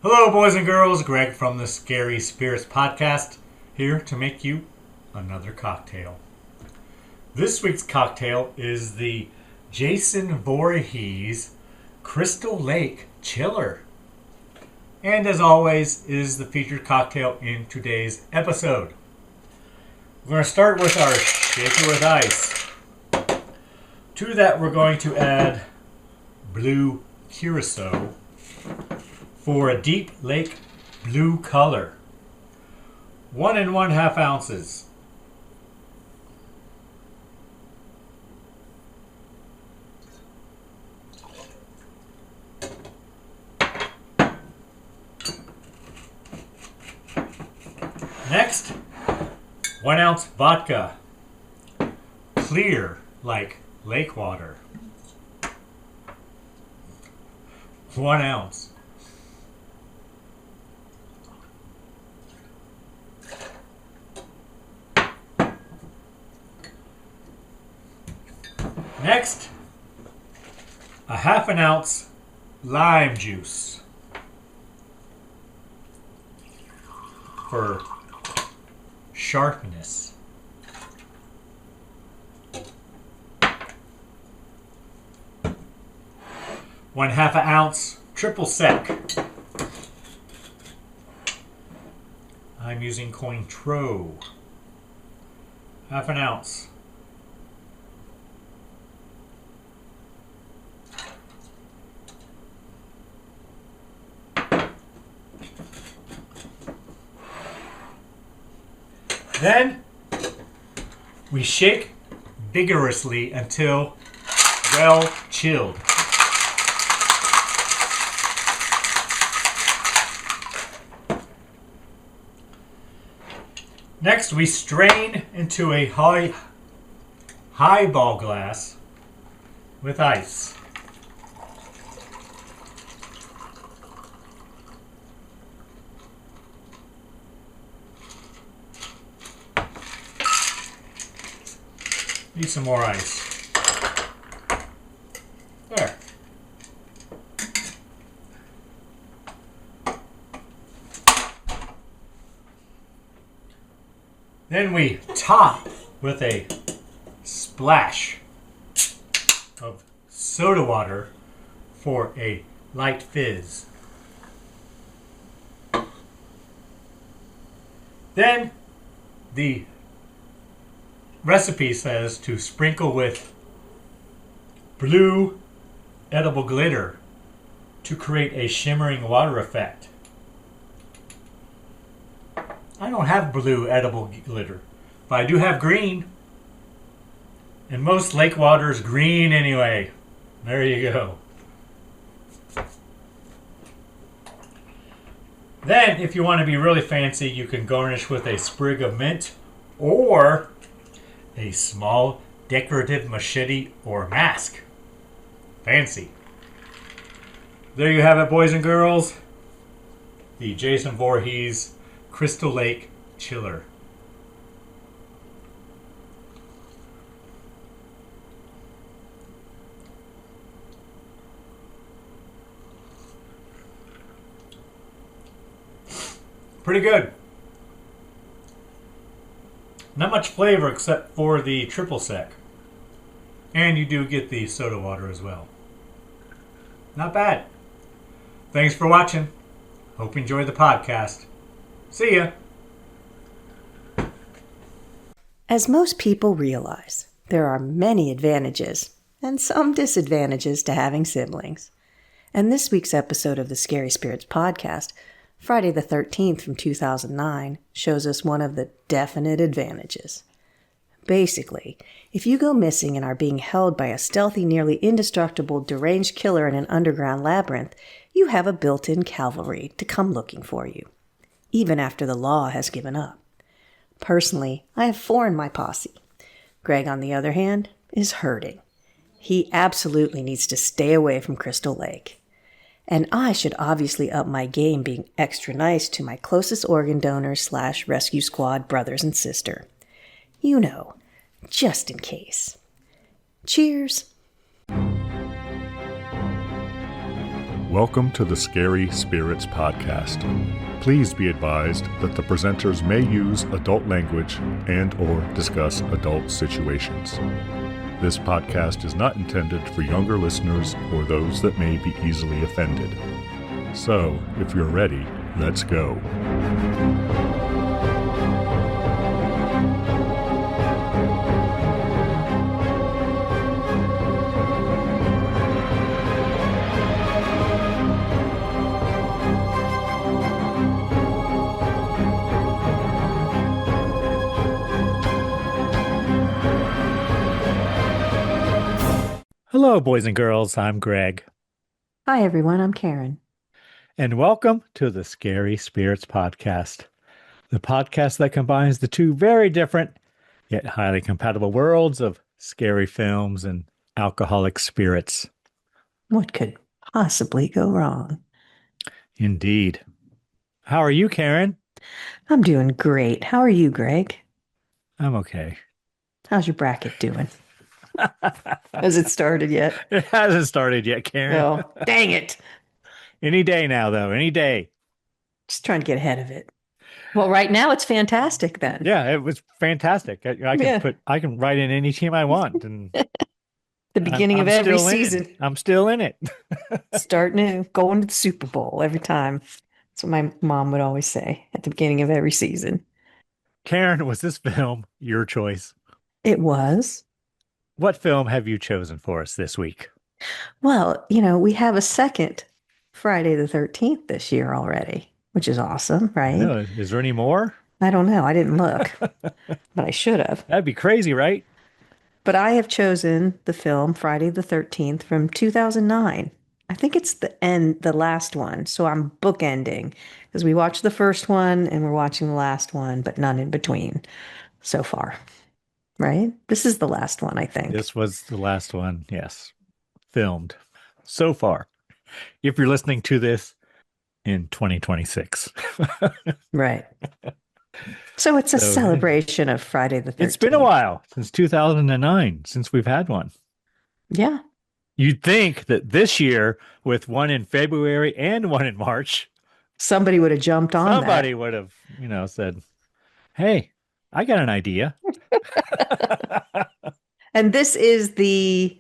Hello, boys and girls. Greg from the Scary Spirits Podcast, here to make you another cocktail. This week's cocktail is the Jason Voorhees Crystal Lake Chiller. And as always, is the featured cocktail in today's episode. We're going to start with our shaker with ice. To that, we're going to add Blue Curacao for a deep lake blue color. 1 1/2 ounces. Next, 1 ounce vodka. Clear like lake water. 1 ounce. Next, a 1/2 ounce lime juice for sharpness. One 1/2 ounce triple sec. I'm using Cointreau. 1/2 ounce. Then we shake vigorously until well chilled. Next, we strain into a highball glass with ice. Need some more ice. There. Then we top with a splash of soda water for a light fizz. Then the recipe says to sprinkle with blue edible glitter to create a shimmering water effect. I don't have blue edible glitter, but I do have green. And most lake water is green anyway. There you go. Then, if you want to be really fancy, you can garnish with a sprig of mint or a small decorative machete or mask. Fancy. There you have it, boys and girls. The Jason Voorhees Crystal Lake Chiller. Pretty good. Not much flavor except for the triple sec. And you do get the soda water as well. Not bad. Thanks for watching. Hope you enjoyed the podcast. See ya. As most people realize, there are many advantages and some disadvantages to having siblings. And this week's episode of the Scary Spirits Podcast, Friday the 13th from 2009, shows us one of the definite advantages. Basically, if you go missing and are being held by a stealthy, nearly indestructible, deranged killer in an underground labyrinth, you have a built-in cavalry to come looking for you, even after the law has given up. Personally, I have 4 in my posse. Greg, on the other hand, is hurting. He absolutely needs to stay away from Crystal Lake. And I should obviously up my game being extra nice to my closest organ donor / rescue squad brothers and sister. You know, just in case. Cheers. Welcome to the Scary Spirits Podcast. Please be advised that the presenters may use adult language and or discuss adult situations. This podcast is not intended for younger listeners or those that may be easily offended. So, if you're ready, let's go. Hello, boys and girls. I'm Greg. Hi, everyone. I'm Karen. And welcome to the Scary Spirits Podcast, the podcast that combines the two very different yet highly compatible worlds of scary films and alcoholic spirits. What could possibly go wrong? Indeed. How are you, Karen? I'm doing great. How are you, Greg? I'm okay. How's your bracket doing? Has it started yet? It hasn't started yet, Karen. Oh, dang it. Any day now, though. Any day. Just trying to get ahead of it. Well, right now it's fantastic then. Yeah, it was fantastic. I can write in any team I want, and The beginning of every season. I'm still in it. Start new, going to the Super Bowl every time. That's what my mom would always say at the beginning of every season. Karen, was this film your choice? It was. What film have you chosen for us this week? Well, we have a second Friday the 13th this year already, which is awesome, right? No, is there any more? I don't know. I didn't look, but I should have. That'd be crazy, right? But I have chosen the film Friday the 13th from 2009. I think it's the last one. So I'm bookending because we watched the first one and we're watching the last one, but none in between so far. Right? This is the last one, I think. This was the last one, yes. Filmed so far. If you're listening to this in 2026. Right. So it's a celebration of Friday the 13th. It's been a while, since 2009, since we've had one. Yeah. You'd think that this year, with one in February and one in March, somebody would have jumped on somebody would have, said, hey, I got an idea. And this is the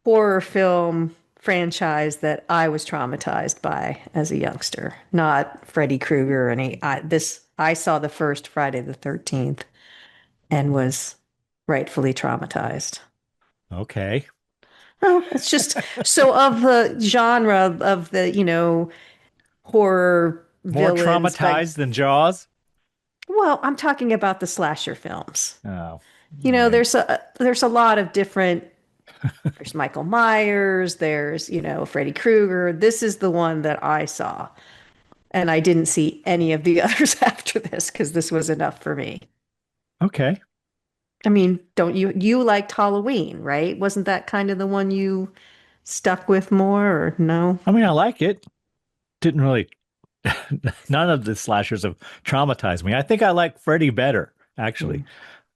horror film franchise that I was traumatized by as a youngster, not Freddy Krueger. I saw the first Friday the 13th and was rightfully traumatized. Okay. Oh, it's just so of the genre of the, horror more villains, traumatized than Jaws? Well, I'm talking about the slasher films. Oh. There's a lot of different. There's Michael Myers. There's Freddy Krueger. This is the one that I saw, and I didn't see any of the others after this because this was enough for me. Okay. I mean, don't you liked Halloween, right? Wasn't that kind of the one you stuck with more, or no? I mean, I like it. Didn't really. None of the slashers have traumatized me. I think I like Freddy better, actually.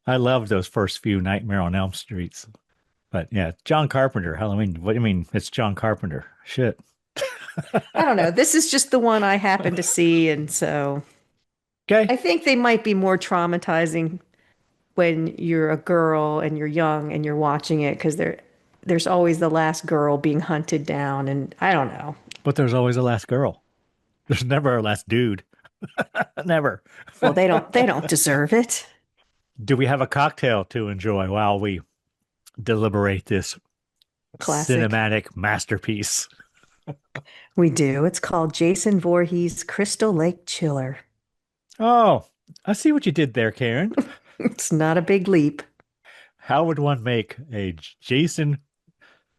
I loved those first few Nightmare on Elm Streets. But yeah, John Carpenter, Halloween. What do you mean? It's John Carpenter. Shit. I don't know. This is just the one I happened to see. And so okay. I think they might be more traumatizing when you're a girl and you're young and you're watching it because there's always the last girl being hunted down. And I don't know. But there's always a last girl. There's never a last dude. Never. Well, they don't deserve it. Do we have a cocktail to enjoy while we deliberate this classic cinematic masterpiece? We do. It's called Jason Voorhees Crystal Lake Chiller. Oh, I see what you did there, Karen. It's not a big leap. How would one make a Jason,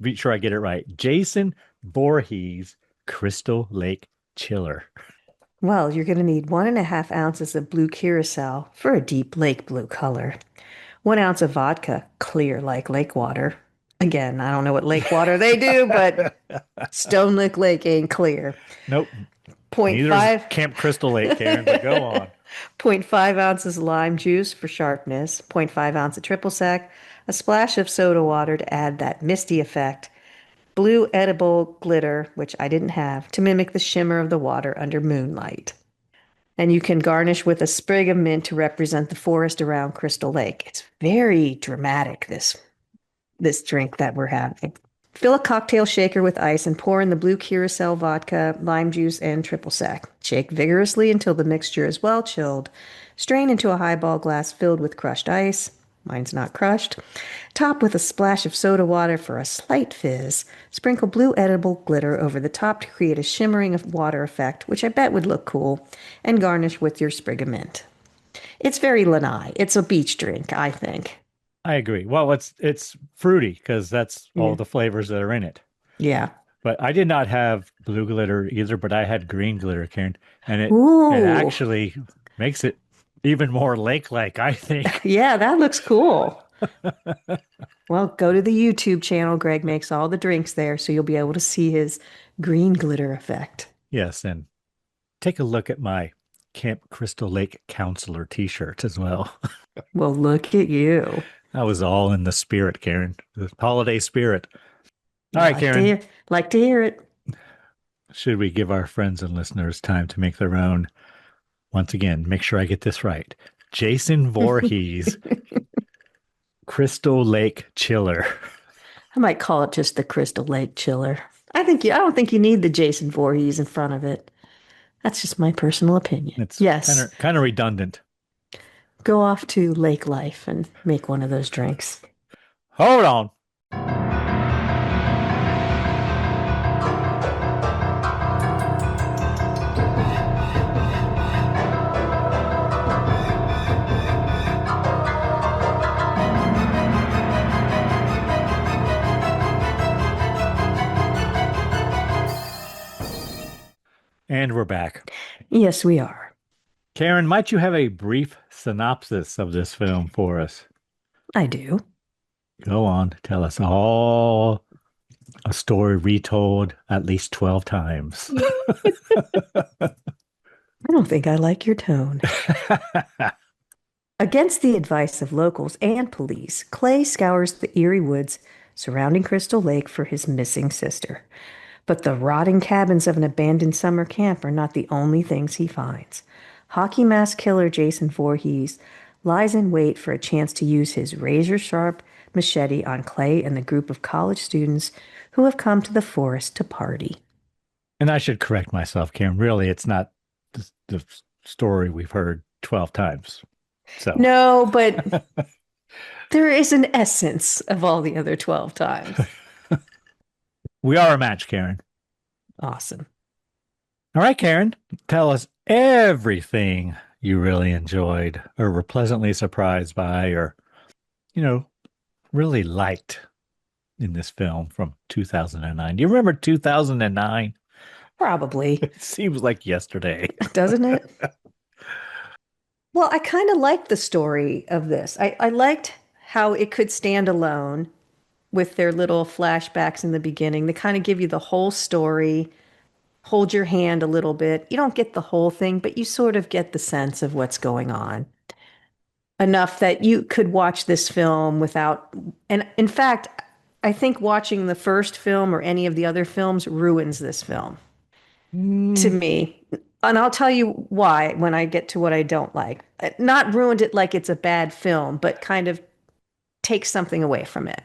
be sure I get it right, Jason Voorhees Crystal Lake Chiller? Well, you're going to need 1.5 ounces of Blue Curacao for a deep lake blue color. 1 ounce of vodka, clear like lake water. Again, I don't know what lake water they do, but Stone Lick Lake ain't clear. Nope. 0.5 Camp Crystal Lake, Karen, but go on. 0.5 ounces lime juice for sharpness. 0.5 ounce of triple sec. A splash of soda water to add that misty effect. blue edible glitter, which I didn't have, to mimic the shimmer of the water under moonlight. And you can garnish with a sprig of mint to represent the forest around Crystal Lake. It's very dramatic, this drink that we're having. Fill a cocktail shaker with ice and pour in the Blue Curacao vodka, lime juice, and triple sec. Shake vigorously until the mixture is well chilled. Strain into a highball glass filled with crushed ice. Mine's not crushed. Top with a splash of soda water for a slight fizz. Sprinkle blue edible glitter over the top to create a shimmering of water effect, which I bet would look cool, and garnish with your sprig of mint. It's very Lanai. It's a beach drink, I think. I agree. Well, it's fruity because that's all Yeah. the flavors that are in it. Yeah. But I did not have blue glitter either, but I had green glitter, Karen, and it Ooh. actually makes it even more lake-like, I think. Yeah, that looks cool. Well, go to the YouTube channel. Greg makes all the drinks there, so you'll be able to see his green glitter effect. Yes, and take a look at my Camp Crystal Lake Counselor t-shirt as well. Well, look at you. I was all in the spirit, Karen, the holiday spirit. All right, Karen. Like to hear it. Should we give our friends and listeners time to make their own? Once again, make sure I get this right. Jason Voorhees Crystal Lake Chiller. I might call it just the Crystal Lake Chiller. I don't think you need the Jason Voorhees in front of it. That's just my personal opinion. It's yes. kind of redundant. Go off to Lake Life and make one of those drinks. Hold on. And we're back. Yes, we are. Karen, might you have a brief synopsis of this film for us? I do. Go on. Tell us all a story retold at least 12 times. I don't think I like your tone. Against the advice of locals and police, Clay scours the eerie woods surrounding Crystal Lake for his missing sister. But the rotting cabins of an abandoned summer camp are not the only things he finds. Hockey mask killer Jason Voorhees lies in wait for a chance to use his razor-sharp machete on Clay and the group of college students who have come to the forest to party. And I should correct myself, Karen. Really, it's not the story we've heard 12 times. So No, but there is an essence of all the other 12 times. we are a match, Karen. Awesome. All right, Karen, tell us everything you really enjoyed or were pleasantly surprised by or, really liked in this film from 2009. Do you remember 2009? Probably. It seems like yesterday. Doesn't it? Well, I kind of liked the story of this. I liked how it could stand alone with their little flashbacks in the beginning. They kind of give you the whole story, hold your hand a little bit. You don't get the whole thing, but you sort of get the sense of what's going on. Enough that you could watch this film without, and in fact, I think watching the first film or any of the other films ruins this film to me. And I'll tell you why when I get to what I don't like. Not ruined it like it's a bad film, but kind of takes something away from it.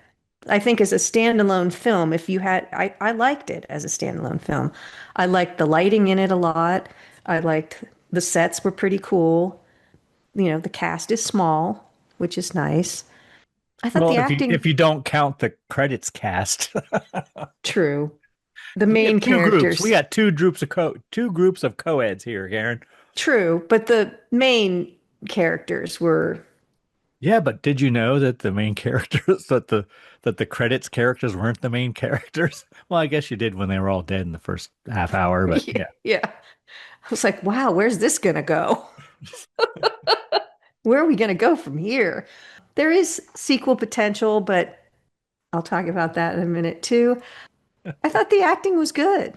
I think as a standalone film, I liked it as a standalone film. I liked the lighting in it a lot. I liked the sets were pretty cool. The cast is small, which is nice. I thought the acting. If you don't count the credits cast. True. The main characters. Groups. We got two groups of co-eds here, Karen. True, but the main characters were. Yeah, but did you know that the main characters that the credits characters weren't the main characters? Well, I guess you did when they were all dead in the first half hour, but yeah. Yeah. I was like, wow, where's this gonna go? Where are we gonna go from here? There is sequel potential, but I'll talk about that in a minute too. I thought the acting was good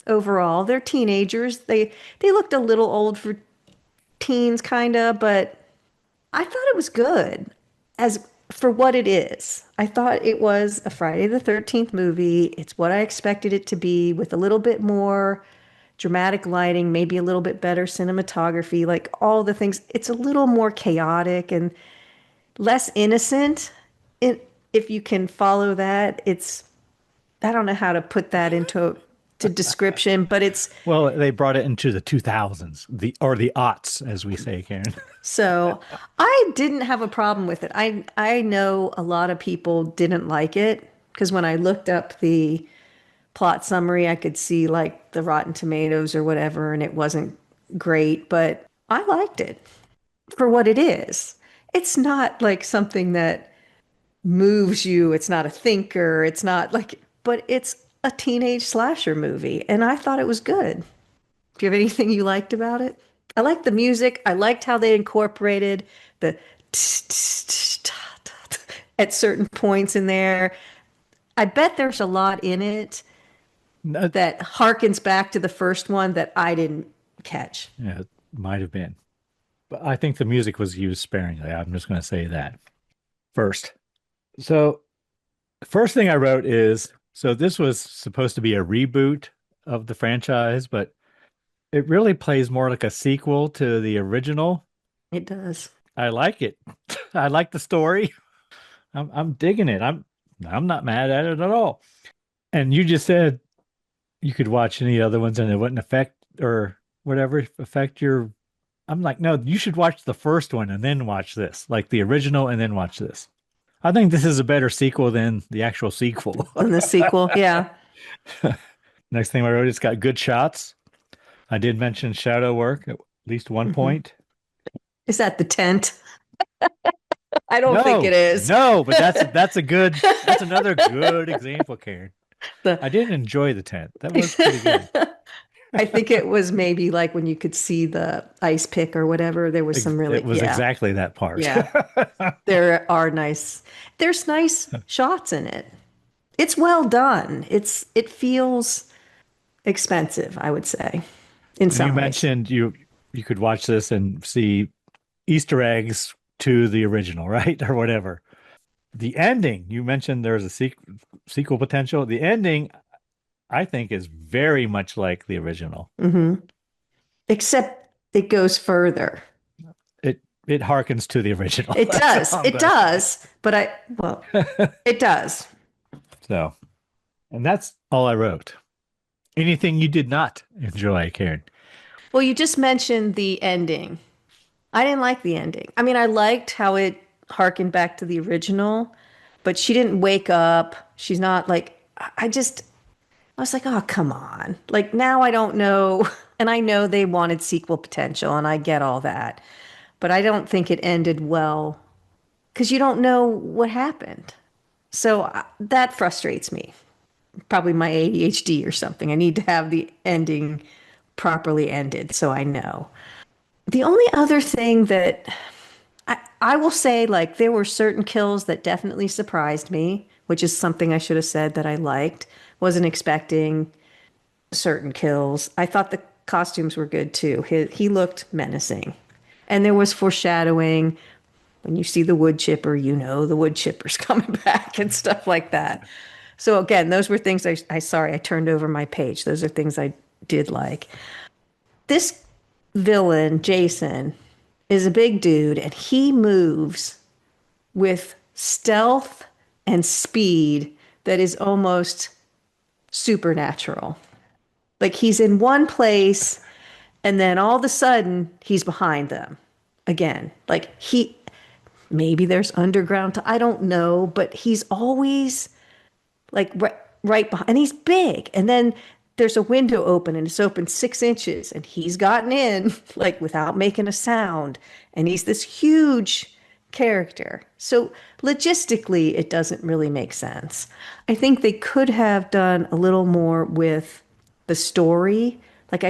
overall. They're teenagers. They looked a little old for teens, kind of, but I thought it was good. As for what it is. I thought it was a Friday the 13th movie. It's what I expected it to be, with a little bit more dramatic lighting, maybe a little bit better cinematography, like all the things. It's a little more chaotic and less innocent. If you can follow that, I don't know how to put that into to description, but it's Well, they brought it into the 2000s, the aughts, as we say, Karen. so I didn't have a problem with it. I know a lot of people didn't like it because when I looked up the plot summary, I could see like the Rotten Tomatoes or whatever, and it wasn't great, but I liked it for what it is. It's not like something that moves you. It's not a thinker. It's not like, but it's a teenage slasher movie, and I thought it was good. Do you have anything you liked about it? I liked the music. I liked how they incorporated the at certain points in there. I bet there's a lot in it No, that harkens back to the first one that I didn't catch. yeah, it might have been. But I think the music was used sparingly. I'm just going to say that first. So, first thing I wrote is so this was supposed to be a reboot of the franchise, but it really plays more like a sequel to the original. It does. I like it. I like the story. I'm digging it. I'm not mad at it at all. And you just said you could watch any other ones and it wouldn't affect or whatever affect your. I'm like, no, you should watch the first one and then watch this, like the original, and then watch this. I think this is a better sequel than the actual sequel. In the sequel, yeah. Next thing I wrote, it's got good shots. I did mention shadow work at least one point. Is that the tent? I don't No, think it is. no, but that's another good example, Karen. The- I did enjoy the tent. That was pretty good. I think it was maybe like when you could see the ice pick or whatever. There was some really, It was yeah, exactly that part. yeah. There's nice shots in it. It's well done. It feels expensive, I would say, in some You ways. mentioned you could watch this and see Easter eggs to the original, right? Or whatever. The ending, you mentioned there's a sequel potential. The ending, I think, is very much like the original. Except it goes further. It harkens to the original. It That's does. all I'm It gonna does. Well, it does. say. So, and that's all I wrote. Anything you did not enjoy, Karen? Well, you just mentioned the ending. I didn't like the ending. I mean, I liked how it harkened back to the original, but she didn't wake up. She's not like, I was like, oh, come on. Like, now I don't know. And I know they wanted sequel potential, and I get all that. But I don't think it ended well because you don't know what happened. So that frustrates me. Probably my ADHD or something. I need to have the ending properly ended so I know. The only other thing that I will say, like, there were certain kills that definitely surprised me, which is something I should have said that I liked. Wasn't expecting certain kills. I thought the costumes were good too. He looked menacing. And there was foreshadowing. When you see the wood chipper, you know the wood chipper's coming back and stuff like that. So again, those were things sorry, I turned over my page. Those are things I did like. This villain, Jason, is a big dude and he moves with stealth and speed that is almost supernatural. Like he's in one place and then all of a sudden he's behind them again. Like maybe there's underground, I don't know, but he's always like right behind, and he's big. And then there's a window open and it's open 6 inches and he's gotten in like without making a sound. And he's this huge character. So logistically, it doesn't really make sense. I think they could have done a little more with the story. Like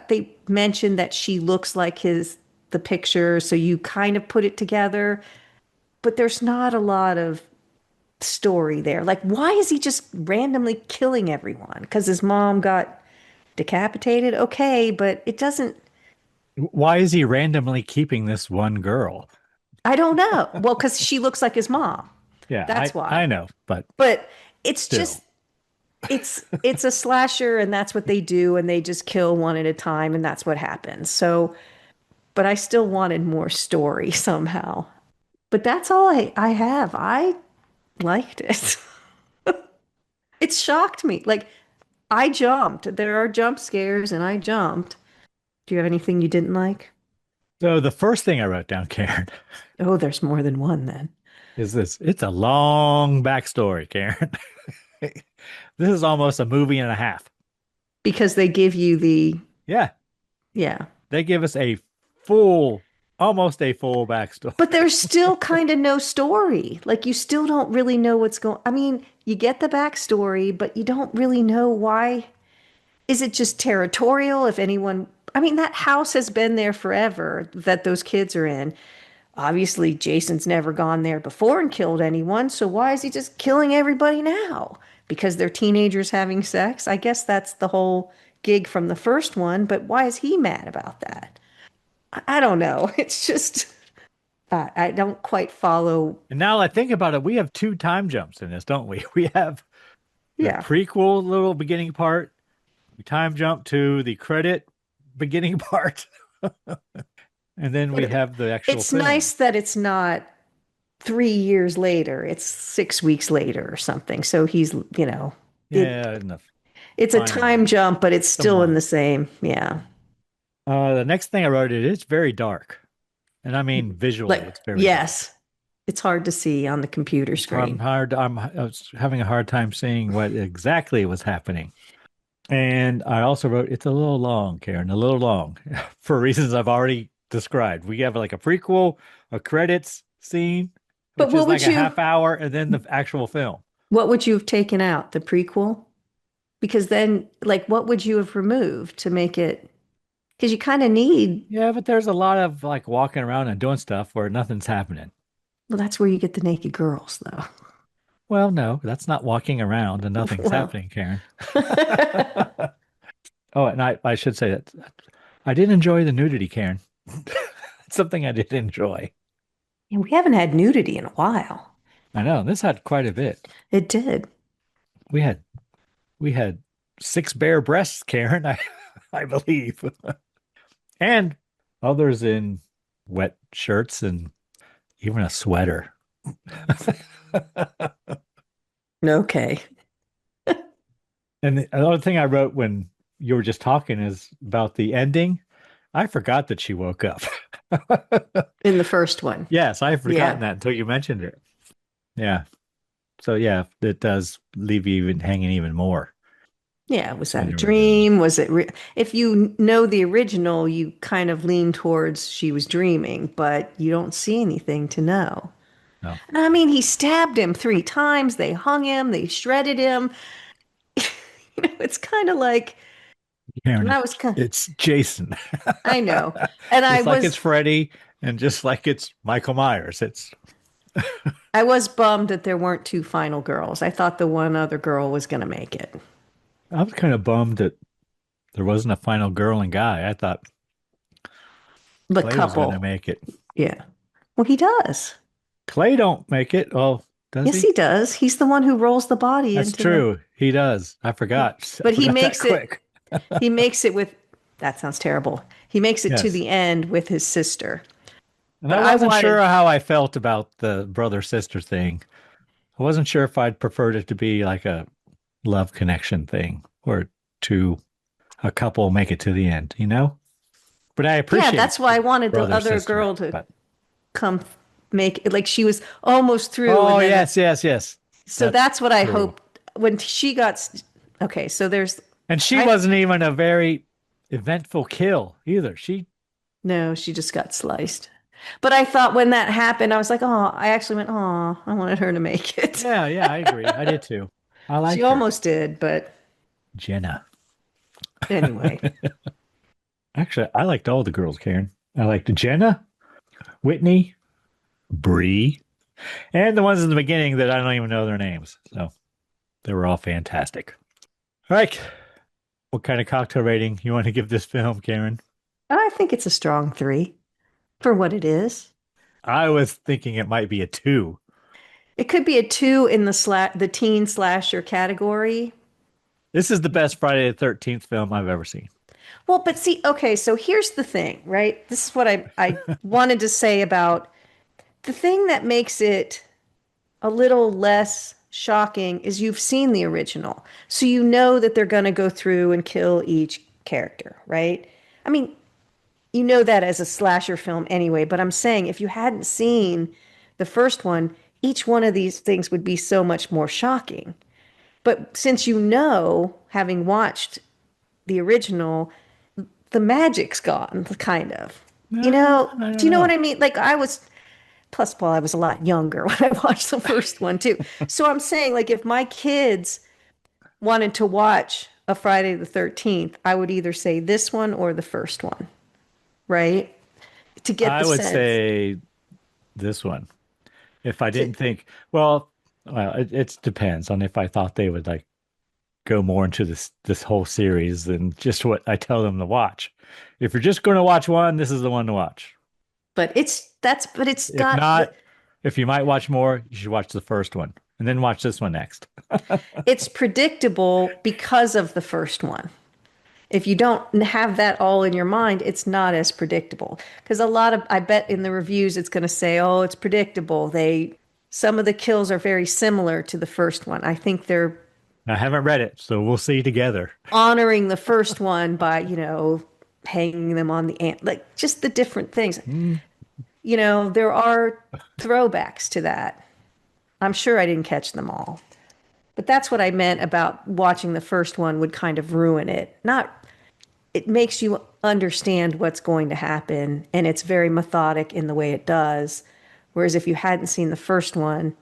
they mentioned that she looks like the picture. So you kind of put it together, but there's not a lot of story there. Like, why is he just randomly killing everyone? Because his mom got decapitated? Okay, but it doesn't. Why is he randomly keeping this one girl? I don't know. Well, because she looks like his mom. Yeah, That's I why. know, but But it's still. just it's a slasher and that's what they do and they just kill one at a time and that's what happens. So, but I still wanted more story somehow. But that's all I have. I liked it. It shocked me. Like I jumped. There are jump scares and I jumped. Do you have anything you didn't like? So the first thing I wrote down, Karen, Oh, there's more than one then. is this. It's a long backstory, Karen. This is almost a movie and a half. Because they give you the, Yeah, yeah. they give us full, almost a full backstory. But there's still kind of no story. Like you still don't really know what's going. I mean, you get the backstory, but you don't really know why. Is it just territorial? If anyone, I mean, that house has been there forever that those kids are in. Obviously, Jason's never gone there before and killed anyone. So why is he just killing everybody now? Because they're teenagers having sex? I guess that's the whole gig from the first one. But why is he mad about that? I don't know. It's just. I don't quite follow. And now I think about it, we have two time jumps in this, don't we? We have the Yeah. prequel little beginning part. We time jump to the credit beginning part. And then we But have the actual it's film. nice that it's not 3 years later. It's 6 weeks later or something. So he's, Yeah, enough. it's a time jump, but it's still in the same. Yeah. The next thing I wrote, it is very dark. And I mean visually, Like, it's very dark. yes, it's hard to see on the computer screen. I was having a hard time seeing what exactly was happening. And I also wrote, it's a little long, Karen, a little long for reasons I've already described. We have like a prequel, a credits scene, But which what is would like a you, half hour, and then the actual film. what would you have taken out? The prequel? Because then, like, what would you have removed to make it? Because you kind of need, Yeah, but there's a lot of like walking around and doing stuff where nothing's happening. well, that's where you get the naked girls, though. Well, no, that's not walking around and nothing's Well, happening, Karen. Oh, and I should say that I did enjoy the nudity, Karen. It's something I did enjoy. and we haven't had nudity in a while. I know this had quite a bit. It did. We had we had six bare breasts, Karen, I believe. And others in wet shirts and even a sweater. Okay. And the other thing I wrote when you were just talking is about the ending. I forgot that she woke up. In the first one. Yes, I had forgotten Yeah. that until you mentioned it. Yeah. So yeah, it does leave you even hanging even more. Yeah. Was that When a you were dream? Was it if you know the original, you kind of lean towards she was dreaming, but you don't see anything to know. No. I mean, he stabbed him 3 times. They hung him. They shredded him. It's kind of like, Karen, and I was kind. it's Jason. I know, and Just like it's Freddy and just like it's Michael Myers. I was bummed that there weren't two final girls. I thought the one other girl was going to make it. I was kind of bummed that there wasn't a final girl and guy. I thought The Clay was going to couple. make it. Yeah. Well, he does. Clay don't make it. Oh, does Yes, he does. He's the one who rolls the body That's into true. He does. I forgot. But I he forgot that makes it quick. he makes it with that sounds terrible. He makes it to Yes. the end with his sister. And But I I wasn't wanted- sure how I felt about the brother sister thing. I wasn't sure if I'd preferred it to be like a love connection thing or to a couple make it to the end, you know? But I appreciate Yeah, that's why I wanted the brother, other sister, girl to but- come make it like she was almost through. Oh, and then yes. So that's what I true. hoped when she got. Okay, so there's And she wasn't even a very eventful kill either. no, she just got sliced. But I thought when that happened, I was like, oh, I actually went, oh, I wanted her to make it. Yeah, I agree. I did too. I like She her. almost did, but Jenna. anyway. Actually, I liked all the girls, Karen. I liked Jenna, Whitney, Bree, and the ones in the beginning that I don't even know their names. So they were all fantastic. All right. What kind of cocktail rating you want to give this film, Karen? I think it's a strong 3 for what it is. I was thinking it might be a 2. It could be a 2 in the teen slasher category. This is the best Friday the 13th film I've ever seen. Well, but see, okay, so here's the thing, right? This is what I wanted to say about the thing that makes it a little less shocking is you've seen the original. So you know that they're going to go through and kill each character, right? I mean, you know that as a slasher film anyway, but I'm saying if you hadn't seen the first one, each one of these things would be so much more shocking. But since you know, having watched the original, the magic's gone, kind of. I Do don't you know know. what I mean? Like I was, plus, well, I was a lot younger when I watched the first one too. So I'm saying, like, if my kids wanted to watch a Friday the 13th, I would either say this one or the first one, right? To get I the would sense. say this one. If I To, didn't think, well, it depends on if I thought they would like go more into this whole series than just what I tell them to watch. If you're just going to watch one, this is the one to watch. but it's If got the, not, if you might watch more, you should watch the first one and then watch this one next. it's predictable because of the first one. If you don't have that all in your mind, it's not as predictable. Because I bet in the reviews, it's going to say, oh, it's predictable. Some of the kills are very similar to the first one. I think they're I haven't read it, so we'll see together. honoring the first one by, hanging them on the ant, like just the different things. Mm. There are throwbacks to that. I'm sure I didn't catch them all. But that's what I meant about watching the first one would kind of ruin it. Not, it makes you understand what's going to happen, and it's very methodic in the way it does. Whereas if you hadn't seen the first one,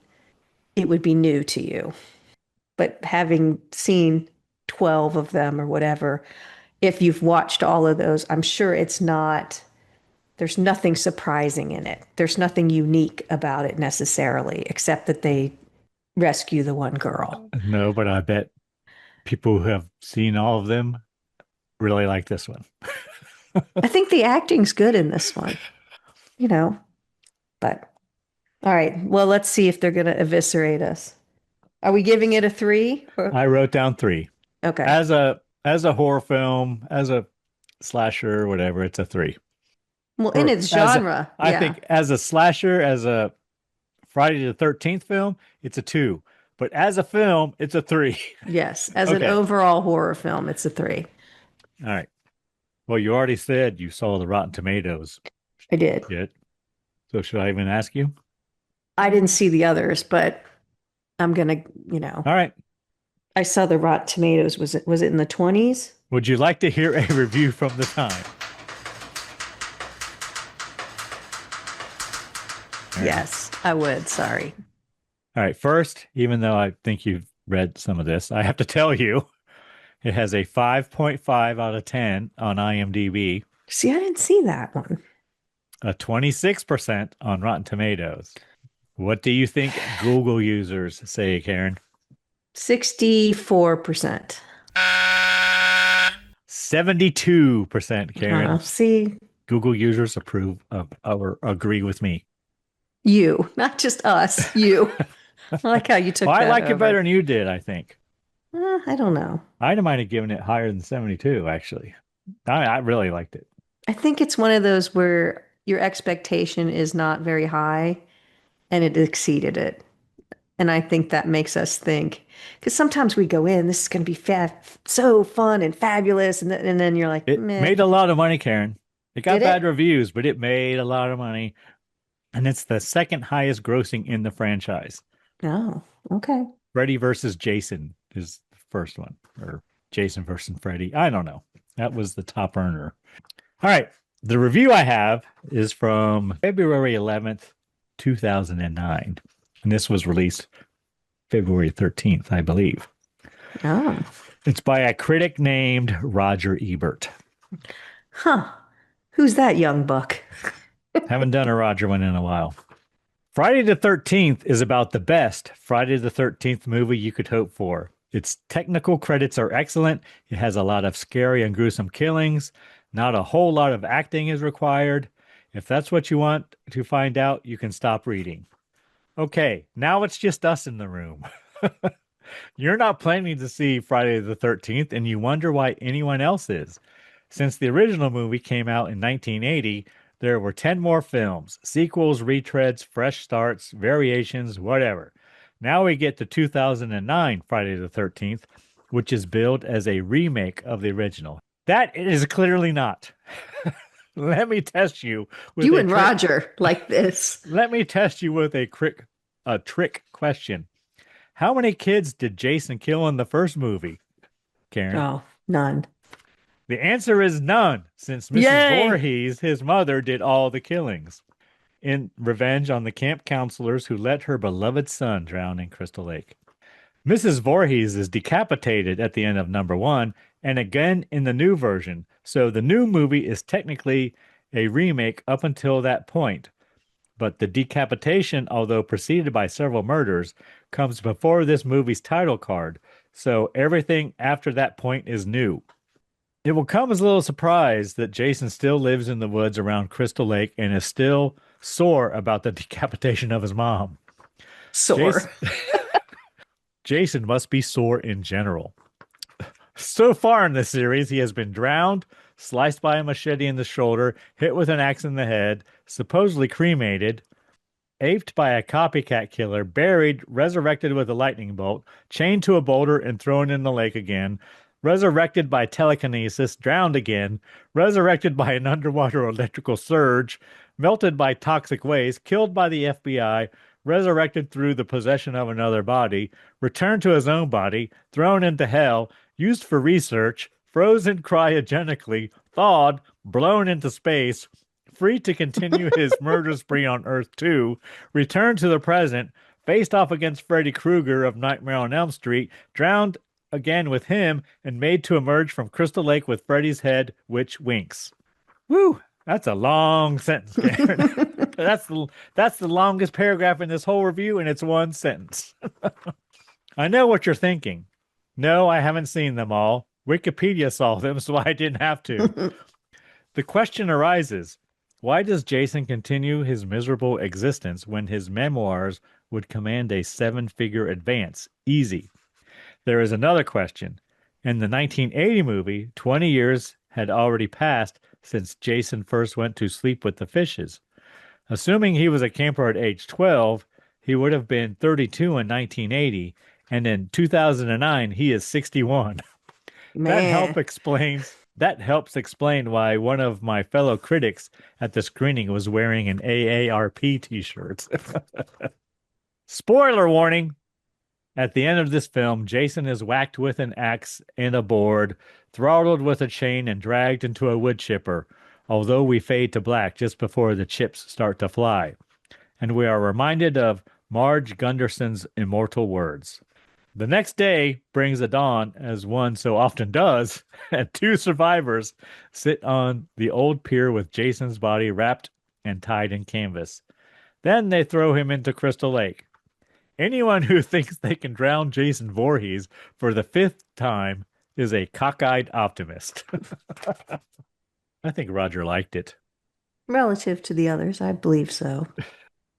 it would be new to you. But having seen 12 of them or whatever, if you've watched all of those, I'm sure there's nothing surprising in it. There's nothing unique about it necessarily, except that they rescue the one girl. No, but I bet people who have seen all of them really like this one. I think the acting's good in this one, you know, but all right. Well, let's see if they're going to eviscerate us. Are we giving it a 3? I wrote down 3. Okay. As a horror film, as a slasher, whatever, it's a 3. Well, in Or its genre, I yeah. think as a slasher, as a Friday the 13th film, it's a 2. But as a film, it's a 3. Yes. As an Okay. overall horror film, it's a 3. All right. Well, you already said you saw the Rotten Tomatoes I did. shit. So should I even ask you? I didn't see the others, but I'm going to, All right. I saw the Rotten Tomatoes. Was it in the 20s? Would you like to hear a review from the time? All right. Yes, I would. Sorry. All right. First, even though I think you've read some of this, I have to tell you it has a 5.5 out of 10 on IMDb, See, I didn't see that one. a 26% on Rotten Tomatoes. What do you think Google users say, Karen? 64%. 72%, Karen. See, Google users approve of or agree with me. you, not just us, you. I like how you took Well, I that like it over. better than you did, I think. I don't know. I might have given it higher than 72, actually. I really liked it. I think it's one of those where your expectation is not very high and it exceeded it. And I think that makes us think, because sometimes we go in, this is going to be so fun and fabulous. And then you're like, It meh. made a lot of money, Karen. It got Did it? bad reviews, but it made a lot of money. And it's the second highest grossing in the franchise. Oh, okay. Freddy versus Jason is the first one, or Jason versus Freddy. I don't know. That was the top earner. All right. The review I have is from February 11th, 2009. And this was released February 13th, I believe. Oh, It's by a critic named Roger Ebert. huh. Who's that young buck? Haven't done a Roger one in a while. Friday the 13th is about the best Friday the 13th movie you could hope for. Its technical credits are excellent. It has a lot of scary and gruesome killings. Not a whole lot of acting is required. If that's what you want to find out, you can stop reading. Okay, now it's just us in the room. You're not planning to see Friday the 13th, and you wonder why anyone else is. Since the original movie came out in 1980, there were 10 more films, sequels, retreads, fresh starts, variations, whatever. Now we get to 2009 Friday the 13th, which is billed as a remake of the original. That is clearly not. Let me test you with You a and trick. Roger like this. Let me test you with a trick question. How many kids did Jason kill in the first movie, Karen? Oh, none. The answer is none, since Mrs. Yay! Voorhees, his mother, did all the killings in revenge on the camp counselors who let her beloved son drown in Crystal Lake. Mrs. Voorhees is decapitated at the end of number 1 and again in the new version, so the new movie is technically a remake up until that point. But the decapitation, although preceded by several murders, comes before this movie's title card, so everything after that point is new. It will come as a little surprise that Jason still lives in the woods around Crystal Lake and is still sore about the decapitation of his mom. Sore. Jason must be sore in general. So far in this series, he has been drowned, sliced by a machete in the shoulder, hit with an axe in the head, supposedly cremated, aped by a copycat killer, buried, resurrected with a lightning bolt, chained to a boulder and thrown in the lake again, resurrected by telekinesis, drowned again, resurrected by an underwater electrical surge, melted by toxic waste, killed by the FBI, resurrected through the possession of another body, returned to his own body, thrown into hell, used for research, frozen cryogenically, thawed, blown into space, free to continue his murder spree on Earth 2, returned to the present, faced off against Freddy Krueger of Nightmare on Elm Street, drowned again with him, and made to emerge from Crystal Lake with Freddy's head, which winks. Woo! That's a long sentence, Karen. that's the longest paragraph in this whole review, and it's one sentence. I know what you're thinking. No, I haven't seen them all. Wikipedia saw them, so I didn't have to. The question arises, why does Jason continue his miserable existence when his memoirs would command a 7-figure advance? Easy. There is another question. In the 1980 movie, 20 years had already passed since Jason first went to sleep with the fishes. Assuming he was a camper at age 12, he would have been 32 in 1980, and in 2009, he is 61. Man. That helps explain why one of my fellow critics at the screening was wearing an AARP t-shirt. Spoiler warning. At the end of this film, Jason is whacked with an axe and a board, throttled with a chain, and dragged into a wood chipper, although we fade to black just before the chips start to fly. And we are reminded of Marge Gunderson's immortal words. The next day brings the dawn, as one so often does, and 2 survivors sit on the old pier with Jason's body wrapped and tied in canvas. Then they throw him into Crystal Lake. Anyone who thinks they can drown Jason Voorhees for the 5th time is a cockeyed optimist. I think Roger liked it. Relative to the others, I believe so.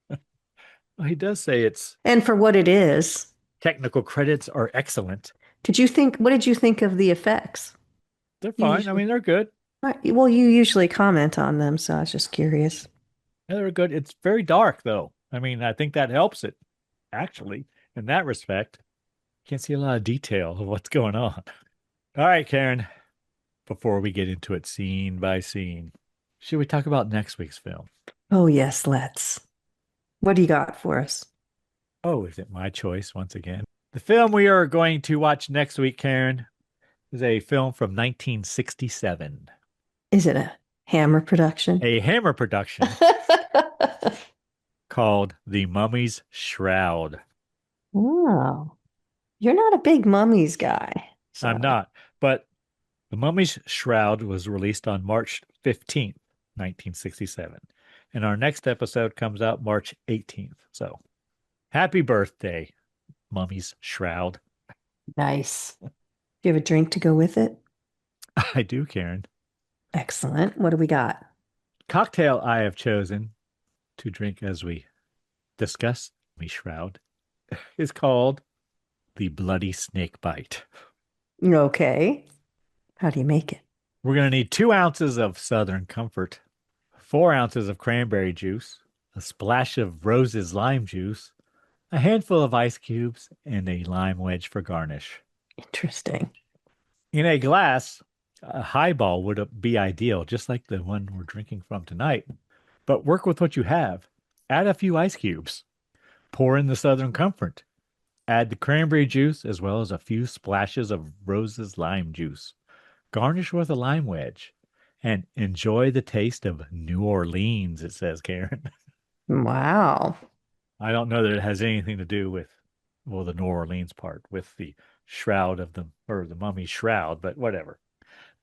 Well, he does say it's... And for what it is. Technical credits are excellent. What did you think of the effects? They're fine. I mean, they're good. Well, you usually comment on them, so I was just curious. Yeah, they're good. It's very dark, though. I mean, I think that helps it. Actually, in that respect, can't see a lot of detail of what's going on. All right, Karen, before we get into it scene by scene, should we talk about next week's film? Oh, yes, let's. What do you got for us? Oh, is it my choice once again? The film we are going to watch next week, Karen, is a film from 1967. Is it a Hammer production? A Hammer production. Called The Mummy's Shroud. Wow. You're not a big mummies guy. So. I'm not. But The Mummy's Shroud was released on March 15th, 1967. And our next episode comes out March 18th. So happy birthday, Mummy's Shroud. Nice. Do you have a drink to go with it? I do, Karen. Excellent. What do we got? cocktail I have chosen to drink as we discuss me shroud is called the Bloody Snake Bite. Okay. How do you make it? We're going to need 2 ounces of Southern Comfort, 4 ounces of cranberry juice, a splash of Rose's lime juice, a handful of ice cubes, and a lime wedge for garnish. Interesting. In a glass, a highball would be ideal, just like the one we're drinking from tonight. But work with what you have. Add a few ice cubes. Pour in the Southern Comfort. Add the cranberry juice as well as a few splashes of Rose's lime juice. Garnish with a lime wedge. And enjoy the taste of New Orleans, it says, Karen. Wow. I don't know that it has anything to do with, well, the New Orleans part, with the shroud of the mummy shroud, but whatever.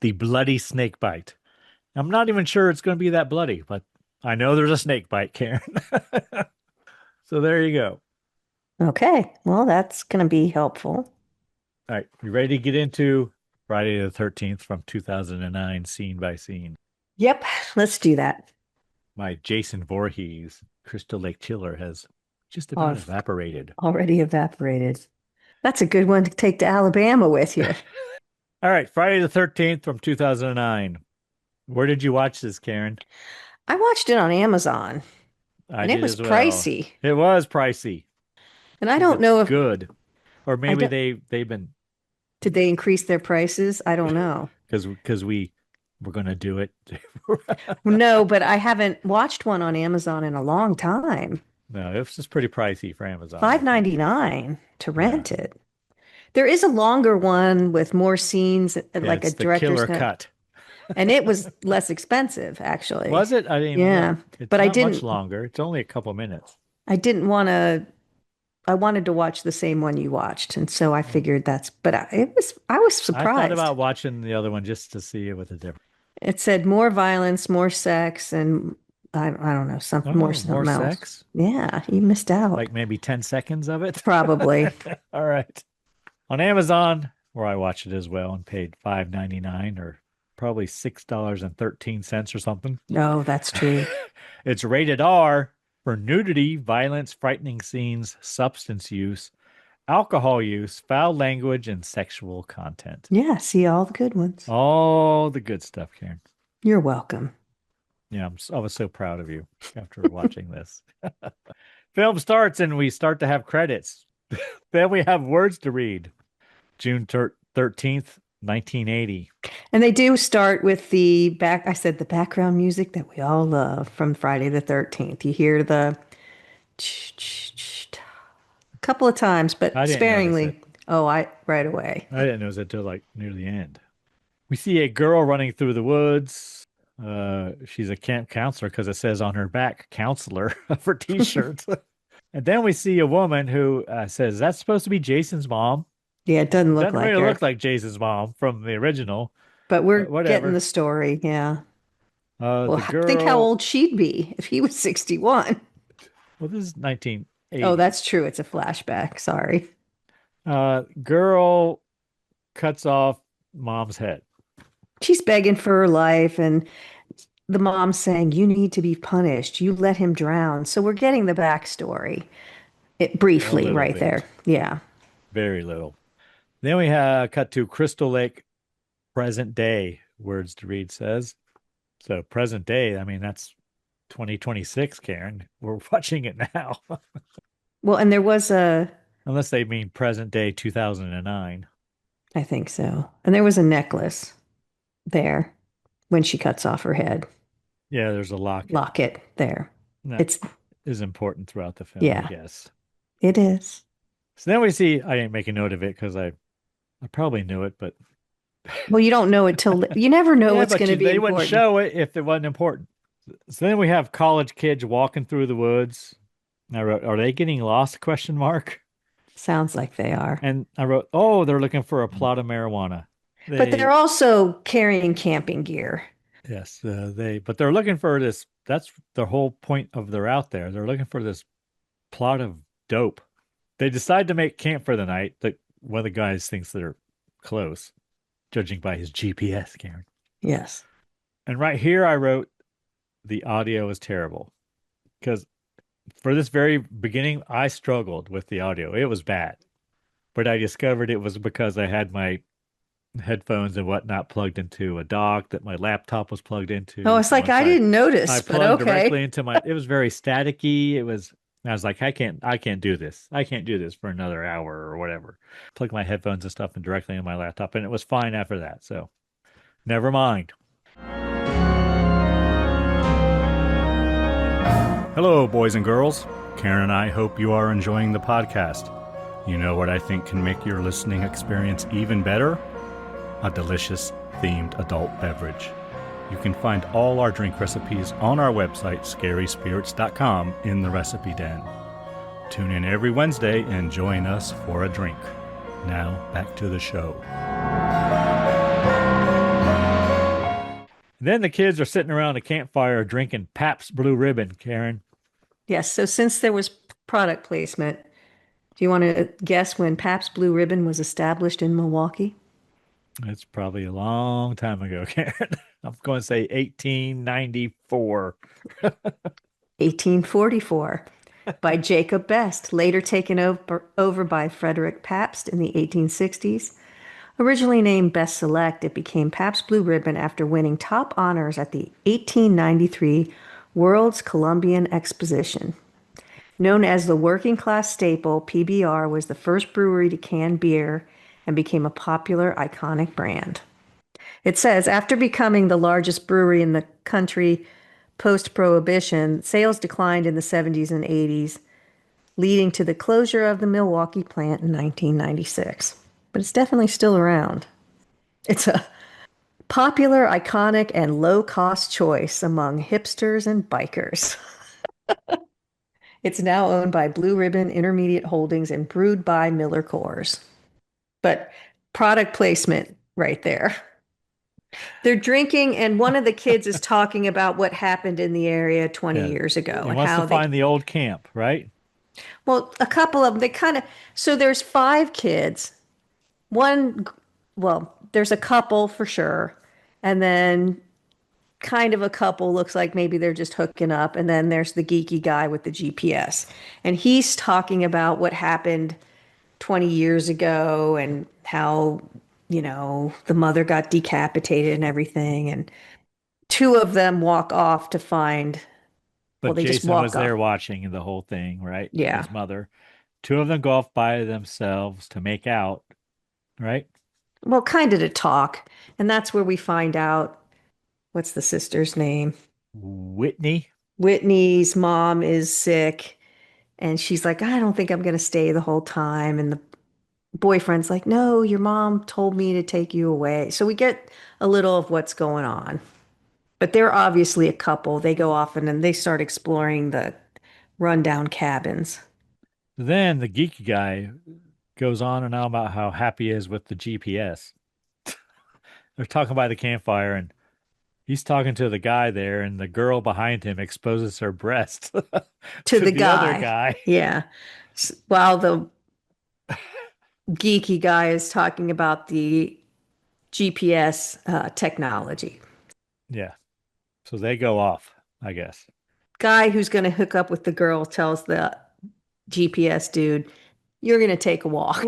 The Bloody Snake Bite. I'm not even sure it's going to be that bloody, but I know there's a snake bite, Karen. So there you go. Okay. Well, that's going to be helpful. All right. You ready to get into Friday the 13th from 2009, scene by scene? Yep. Let's do that. My Jason Voorhees Crystal Lake Chiller has just about evaporated. Already evaporated. That's a good one to take to Alabama with you. All right. Friday the 13th from 2009. Where did you watch this, Karen? I watched it on Amazon. And it was pricey. It was pricey. And I don't know if good. Or maybe they've been. Did they increase their prices? I don't know. Because we're going to do it. No, but I haven't watched one on Amazon in a long time. No, it was just pretty pricey for Amazon. $5.99 to rent it. There is a longer one with more scenes, like a director's killer cut. And it was less expensive, actually. Was it? I mean, yeah, but I didn't. Much longer. It's only a couple minutes. I didn't want to. I wanted to watch the same one you watched, and so I figured that's. But I was surprised. I thought about watching the other one just to see what the difference. It said more violence, more sex, and I don't know, something more else. Sex? Yeah, you missed out. Like maybe 10 seconds of it? Probably. All right. On Amazon, where I watched it as well and paid $5.99 or probably $6.13 or something. No, that's true. It's rated R for nudity, violence, frightening scenes, substance use, alcohol use, foul language, and sexual content. Yeah, see all the good ones. All the good stuff, Karen. You're welcome. Yeah, I was so proud of you after watching this. Film starts and we start to have credits. Then we have words to read. June 13th, 1980. And they do start with the background music that we all love from Friday the 13th. You hear the a couple of times, but sparingly. Right away. I didn't notice it until like near the end. We see a girl running through the woods. She's a camp counselor because it says on her back, counselor, for t-shirts. And then we see a woman who says, that's supposed to be Jason's mom. Yeah, it doesn't look like her. Look like Jason's mom from the original. But we're getting the story, yeah. Well, think how old she'd be if he was 61. Well, this is 1980. Oh, that's true. It's a flashback. Sorry. Girl cuts off mom's head. She's begging for her life, and the mom's saying, you need to be punished. You let him drown. So we're getting the backstory briefly right bit. There. Yeah. Very little. Then we have cut to Crystal Lake, present day, words to read says. So present day, I mean, that's 2026, Karen. We're watching it now. Well, and there was unless they mean present day 2009. I think so. And there was a necklace there when she cuts off her head. Yeah, there's a locket. Locket there. It is important throughout the film, yeah, I guess. It is. So then we see, I didn't make a note of it because I probably knew it, but. Well, you don't know it till, you never know what's going to be important. They wouldn't show it if it wasn't important. So then we have college kids walking through the woods. I wrote, are they getting lost, question mark? Sounds like they are. And I wrote, oh, they're looking for a plot of marijuana. But they're also carrying camping gear. Yes, but they're looking for this. That's the whole point of they're out there. They're looking for this plot of dope. They decide to make camp for the night. One of the guys thinks they're close, judging by his GPS, Karen. Yes. And right here I wrote, the audio is terrible. Because for this very beginning, I struggled with the audio. It was bad. But I discovered it was because I had my headphones and whatnot plugged into a dock that my laptop was plugged Oh, into. it's So like once I didn't I notice, but plugged okay. directly into my, it was very staticky. I was like, I can't do this. I can't do this for another hour or whatever. Plug my headphones and stuff in directly in my laptop, and it was fine after that. So never mind. Hello, boys and girls. Karen and I hope you are enjoying the podcast. You know what I think can make your listening experience even better? A delicious themed adult beverage. You can find all our drink recipes on our website, scaryspirits.com, in the recipe den. Tune in every Wednesday and join us for a drink. Now, back to the show. Then the kids are sitting around a campfire drinking Pabst Blue Ribbon, Karen. Yes, so since there was product placement, do you want to guess when Pabst Blue Ribbon was established in Milwaukee? It's probably a long time ago, Karen. I'm going to say 1894. 1844 by Jacob Best, later taken over by Frederick Pabst in the 1860s. Originally named Best Select, it became Pabst Blue Ribbon after winning top honors at the 1893 World's Columbian Exposition. Known as the working class staple, PBR was the first brewery to can beer and became a popular, iconic brand. It says, after becoming the largest brewery in the country post-Prohibition, sales declined in the 70s and 80s, leading to the closure of the Milwaukee plant in 1996. But it's definitely still around. It's a popular, iconic, and low-cost choice among hipsters and bikers. It's now owned by Blue Ribbon Intermediate Holdings and brewed by Miller Coors. But product placement right there. They're drinking, and one of the kids is talking about what happened in the area 20 Yeah. years ago He and wants how to find the old camp, right? well, a couple of them, they kind of, so there's 5 kids. One, well, there's a couple for sure. And then kind of a couple looks like maybe they're just hooking up. And then there's the geeky guy with the GPS. And he's talking about what happened 20 years ago and how, the mother got decapitated and everything. And 2 of them walk off to find, well, But they just Jason was walk off. there watching the whole thing, right? And Yeah. his mother. 2 of them go off by themselves to make out, right? Well, kind of to talk. And that's where we find out what's the sister's name? Whitney. Whitney's mom is sick. And she's like, I don't think I'm going to stay the whole time. And the boyfriend's like, no, your mom told me to take you away. So we get a little of what's going on. But they're obviously a couple. They go off and then they start exploring the rundown cabins. Then the geeky guy goes on and on about how happy he is with the GPS. They're talking by the campfire, and he's talking to the guy there, and the girl behind him exposes her breast To the the other guy. guy. Yeah. While the geeky guy is talking about the GPS technology. Yeah. So they go off, I guess. Guy who's going to hook up with the girl tells the GPS dude, you're going to take a walk.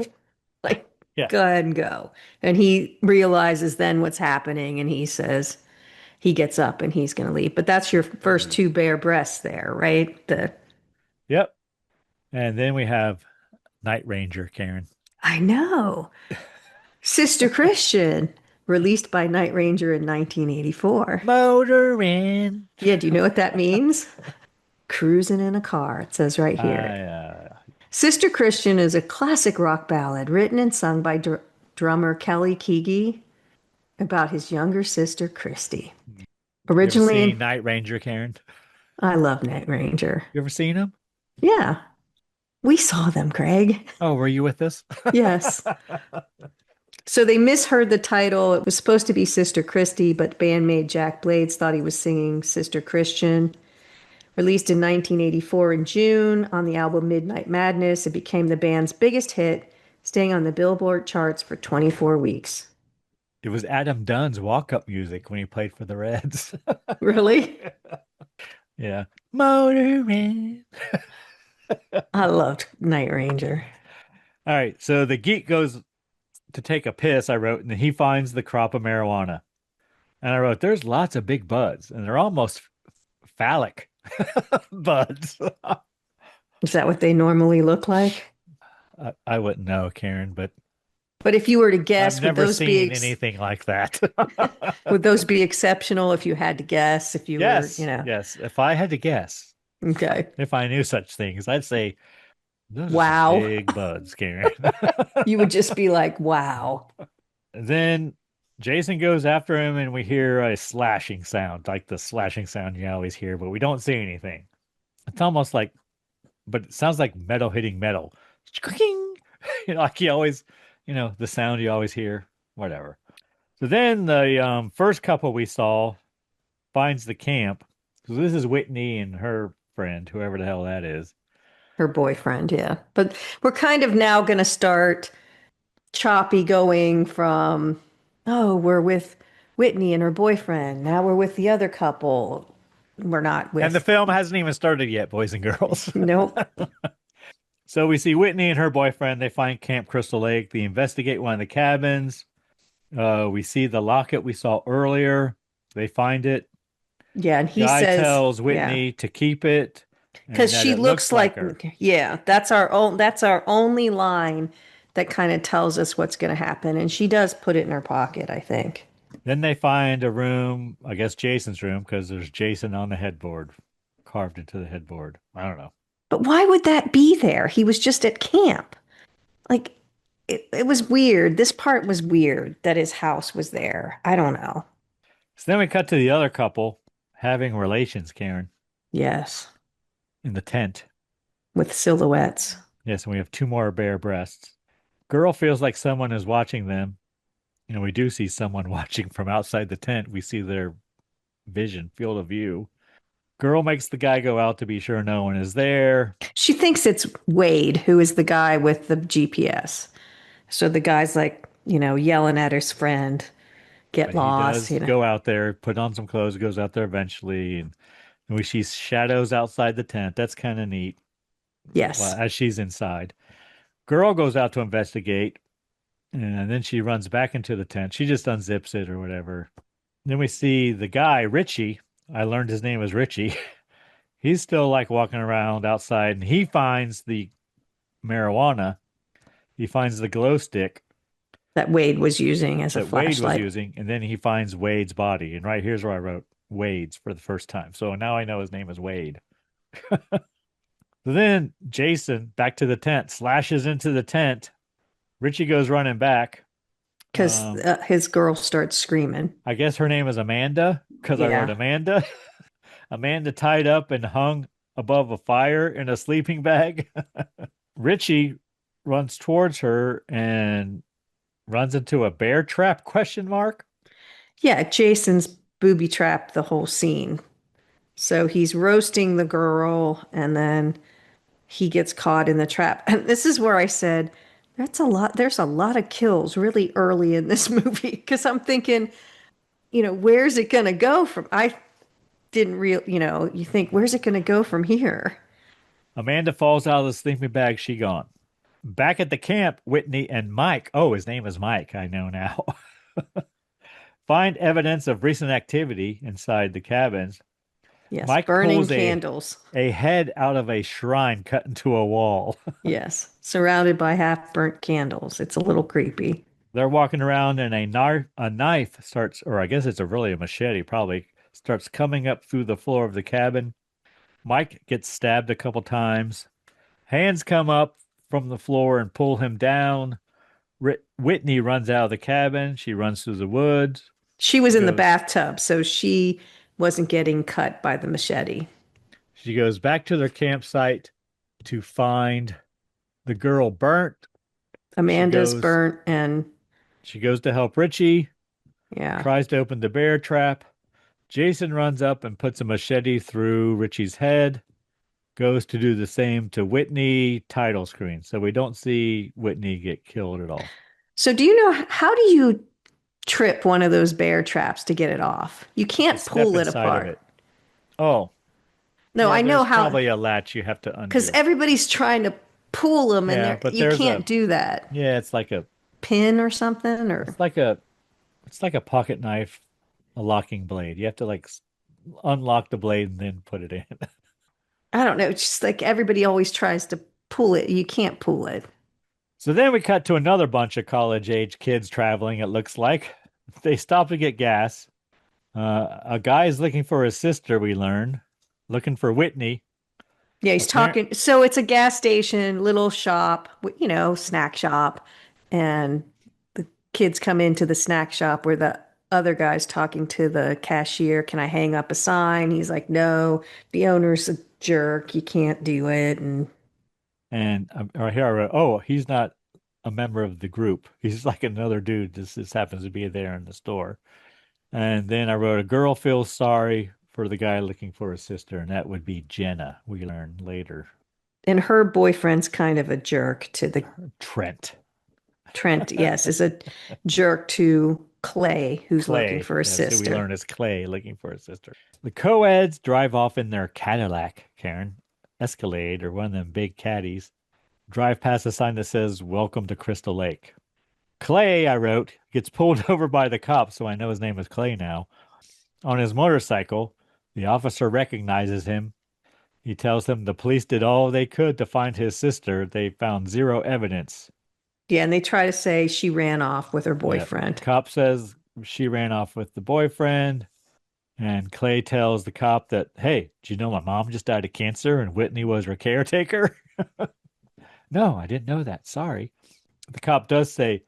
Like, Yeah. go ahead and go. And he realizes then what's happening and he says, he gets up and he's going to leave. But that's your first 2 bare breasts there, right? Yep. And then we have Night Ranger, Karen. I know. Sister Christian, released by Night Ranger in 1984. Motorin. Yeah, do you know what that means? Cruising in a car, it says right here. Sister Christian is a classic rock ballad written and sung by drummer Kelly Keagy about his younger sister, Christy. Originally, you ever seen Night Ranger, Karen? I love Night Ranger. You ever seen him? Yeah, we saw them, Craig. Oh, were you with us? Yes. So they misheard the title. It was supposed to be Sister Christy, but bandmate Jack Blades thought he was singing Sister Christian. Released in 1984 in June on the album Midnight Madness, it became the band's biggest hit, staying on the Billboard charts for 24 weeks. It was Adam Dunn's walk-up music when he played for the Reds. Really? Yeah. Motorman. I loved Night Ranger. All right. So the geek goes to take a piss, I wrote, and he finds the crop of marijuana. And I wrote, there's lots of big buds, and they're almost phallic buds. Is that what they normally look like? I wouldn't know, Karen, but But if you were to I've guess, never seen anything like that. would those be exceptional if you had to guess? If you were, Yes, yes. If I had to guess, okay. if I knew such things, I'd say those are some Wow. big buds, Karen. You would just be like, wow. Then Jason goes after him, and we hear a slashing sound, like the slashing sound you always hear, but we don't see anything. It's almost like, but it sounds like metal hitting metal. Like you always, the sound you always hear, whatever. So then the first couple we saw finds the camp. So this is Whitney and her friend, whoever the hell that is. Her boyfriend, yeah. But we're kind of now going to start choppy going from, oh, we're with Whitney and her boyfriend. Now we're with the other couple. We're not And the with, film hasn't even started yet, boys and girls. nope. So we see Whitney and her boyfriend. They find Camp Crystal Lake. They investigate one of the cabins. We see the locket we saw earlier. They find it. Yeah. And he Guy says, tells yeah, Whitney to keep it and because that she it looks looks like, her. yeah, that's our only line that kind of tells us what's going to happen. And she does put it in her pocket, I think. Then they find a room, I guess Jason's room, because there's Jason on the headboard, carved into the headboard. I don't know. But why would that be there? He was just at camp. Like, it was weird. This part was weird that his house was there. I don't know. So then we cut to the other couple having relations, Karen, Yes, in the tent. with silhouettes. Yes, and we have two more bare breasts. Girl feels like someone is watching them. We do see someone watching from outside the tent. We see their vision, field of view. Girl makes the guy go out to be sure no one is there. She thinks it's Wade, who is the guy with the GPS. So the guy's like, yelling at his friend, get But he lost, does go out there, put on some clothes, goes out there eventually, and we see shadows outside the tent. That's kind of neat. Well, Yes. as she's inside. Girl goes out to investigate, and then she runs back into the tent. She just unzips it or whatever. Then we see the guy, Richie. I learned his name was Richie. He's still like walking around outside, and he finds the marijuana. He finds the glow stick That Wade was using as a that Wade was flashlight. using, and then he finds Wade's body. And right here's where I wrote Wade's for the first time. So now I know his name is Wade. So then Jason, back to the tent, slashes into the tent. Richie goes running back. Because his girl starts screaming. I guess her name is Amanda because I wrote Yeah. Amanda. Amanda tied up and hung above a fire in a sleeping bag. Richie runs towards her and runs into a bear trap question mark. Yeah, Jason's booby trapped the whole scene. So he's roasting the girl and then he gets caught in the trap. And this is where I said, there's a lot of kills really early in this movie. Because I'm thinking, where's it gonna go from? I didn't real you think, where's it gonna go from here? Amanda falls out of the sleeping bag. She gone. Back at the camp, Whitney and Mike, oh, his name is Mike, I know now, find evidence of recent activity inside the cabins. Yes, Mike burning pulls candles. a head out of a shrine cut into a wall. Yes, surrounded by half burnt candles. It's a little creepy. They're walking around and a knife starts, or I guess it's really a machete, probably starts coming up through the floor of the cabin. Mike gets stabbed a couple times. Hands come up from the floor and pull him down. Whitney runs out of the cabin. She runs through the woods. She was She in the goes, bathtub, so she wasn't getting cut by the machete. she goes back to their campsite to find the girl burnt. Amanda's burnt and She goes to help Richie, yeah. tries to open the bear trap. Jason runs up and puts a machete through Richie's head, goes to do the same to Whitney, title screen. So we don't see Whitney get killed at all. So do you know how do you trip one of those bear traps to get it off. You To can't step pull it inside of apart. it. Oh, No, yeah, I know there's how, probably a latch you have to because undo. everybody's trying to pull them and Yeah, but you there's can't do that. yeah, Pin or something, or it's like a, it's like a pocket knife, a locking blade. You have to like unlock the blade and then put it in. I don't know. It's just like everybody always tries to pull it. You can't pull it. So then we cut to another bunch of college age kids traveling, it looks like. They stop to get gas. A guy is looking for his sister, we learn, looking for Whitney. Yeah, he's Apparent talking. So it's a gas station, little shop, snack shop. And the kids come into the snack shop where the other guy's talking to the cashier. Can I hang up a sign? He's like, no, the owner's a jerk. You can't do it. And and right here I wrote, oh, he's not a member of the group. He's like another dude. This happens to be there in the store. And then I wrote, a girl feels sorry for the guy looking for his sister, and that would be Jenna, we learn later. her boyfriend's kind of a jerk to the Trent. Trent, yes, is a jerk to Clay, who's looking Clay. for his That's who we sister. learn is Clay looking for his sister. The co-eds drive off in their Cadillac, Karen. Escalade, or one of them big caddies. Drive past a sign that says, Welcome to Crystal Lake. Clay, I wrote, gets pulled over by the cops, so I know his name is Clay now. On his motorcycle, the officer recognizes him. He tells them the police did all they could to find his sister. They found zero evidence. Yeah, and they try to say she ran off with her Yeah. boyfriend. Cop says she ran off with the boyfriend. And Clay tells the cop that, hey, do you know my mom just died of cancer and Whitney was her caretaker? No, I didn't know that. Sorry. The cop does say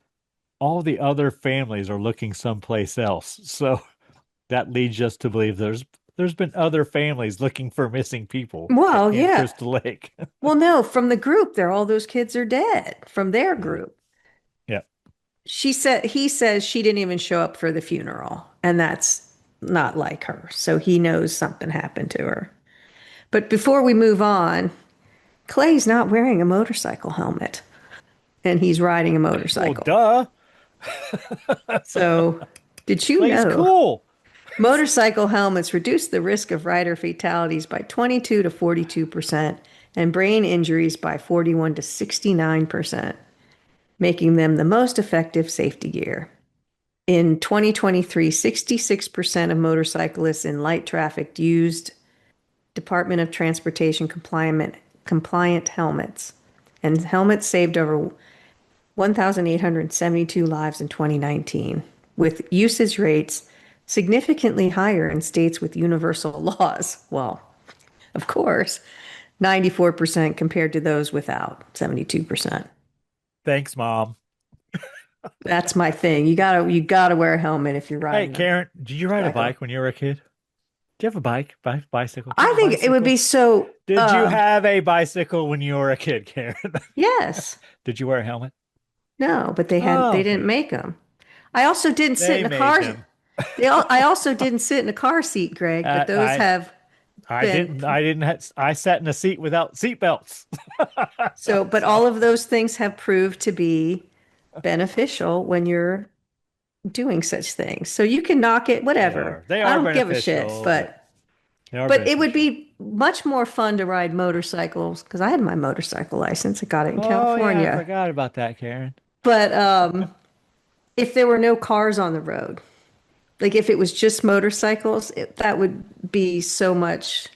all the other families are looking someplace else. So that leads us to believe there's been other families looking for missing people at Well, Camp yeah. Crystal Lake. Well, no, from the group, there all those kids are dead from their group. Yeah. He says she didn't even show up for the funeral, and that's not like her. So he knows something happened to her. But before we move on, Clay's not wearing a motorcycle helmet, and he's riding a Well, motorcycle. duh. So, did you Clay's know cool. motorcycle helmets reduce the risk of rider fatalities by 22 to 42% and brain injuries by 41 to 69%, making them the most effective safety gear. In 2023, 66% of motorcyclists in light traffic used Department of Transportation compliant helmets, and helmets saved over 1,872 lives in 2019, with usage rates significantly higher in states with universal laws. Well, of course, 94% compared to those without, 72%. Thanks, Mom. That's my thing. You gotta wear a helmet if you're Hey, riding. Karen, did you ride a motorcycle. bike when you were a kid? Do you have a bike? Bicycle? Do you I have a think it would bicycle? be so. Did you have a bicycle when you were a kid, Karen? Yes. Did you wear a helmet? No, but Oh, they didn't okay. make them. I also didn't sit They in a made car. them. I also didn't sit in a car seat, Greg, but those I have I been didn't I didn't have, I sat in a seat without seat belts. so, but all of those things have proved to be beneficial when you're doing such things. So you can knock it, whatever. They I are don't give a shit, beneficial, but they are but it would beneficial. be much more fun to ride motorcycles because I had my motorcycle license. I got it in Oh yeah, I California. forgot about that, Karen. But if there were no cars on the road, like if it was just motorcycles, that would be so much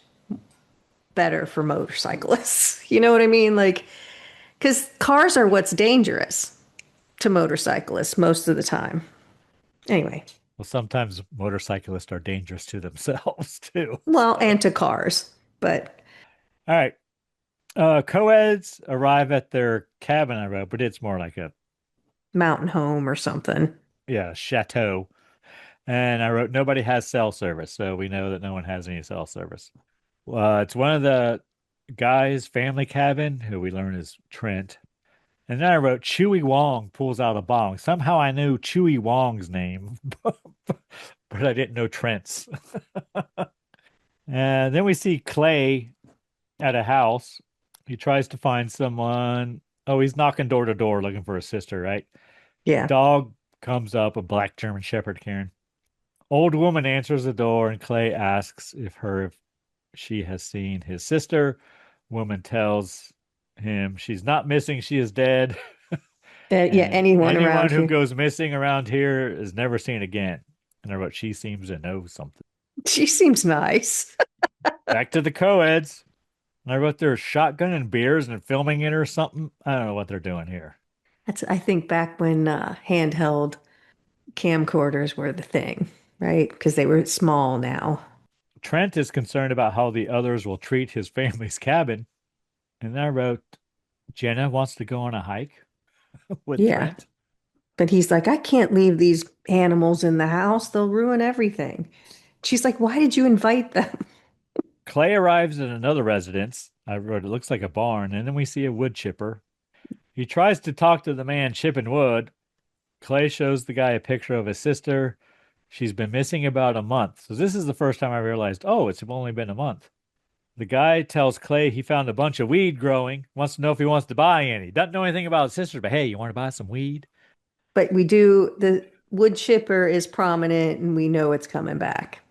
better for motorcyclists. You know what I mean? Like, because cars are what's dangerous to motorcyclists most of the time. Anyway, Well, sometimes motorcyclists are dangerous to themselves too. well, So, and to cars, but all right. Co-eds arrive at their cabin, I wrote, but it's more like a mountain home or something. chateau. And I wrote, nobody has cell service, so we know that no one has any cell service. It's one of the guys' family cabin, who we learn is Trent. And then I wrote, Chewy Wong pulls out a bong. Somehow I knew Chewy Wong's name, but I didn't know Trent's. And then we see Clay at a house. He tries to find someone. Oh, he's knocking door to door looking for his sister, right? Yeah. Dog comes up, a black German Shepherd, Karen. Old woman answers the door, and Clay asks if she has seen his sister. Woman tells him she's not missing, she is dead. Yeah, And anyone anyone around who here. goes missing around here is never seen again. And I wrote, she seems to know something. She seems nice. Back to the co-eds. And I wrote, they're shotgunning beers and filming it or something. I don't know what they're doing here. That's, I think, back when handheld camcorders were the thing, right? Because they were small now. Trent is concerned about how the others will treat his family's cabin. And I wrote, Jenna wants to go on a hike with Yeah. Trent. But he's like, I can't leave these animals in the house. They'll ruin everything. She's like, why did you invite them? Clay arrives at another residence. I wrote, it looks like a barn. And then we see a wood chipper. He tries to talk to the man chipping wood. Clay shows the guy a picture of his sister. She's been missing about a month. So this is the first time I realized, oh, it's only been a month. The guy tells Clay he found a bunch of weed growing, wants to know if he wants to buy any. Doesn't know anything about his sister, but hey, you want to buy some weed? But we do, the wood chipper is prominent and we know it's coming back.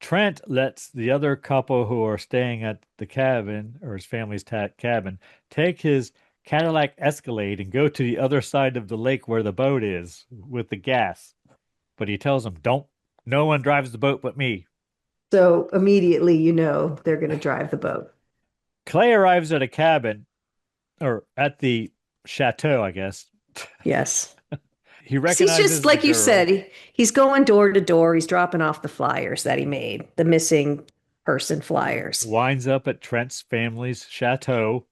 Trent lets the other couple who are staying at the cabin, or his family's cabin, take his Cadillac Escalade and go to the other side of the lake where the boat is with the gas. But he tells them, no one drives the boat but me. So immediately, you know, they're going to drive the boat. Clay arrives at a cabin, or at the chateau, I guess. Yes. He He's recognizes just like the you girl. said, he's going door to door. He's dropping off the flyers that he made, the missing person flyers. Winds up at Trent's family's chateau,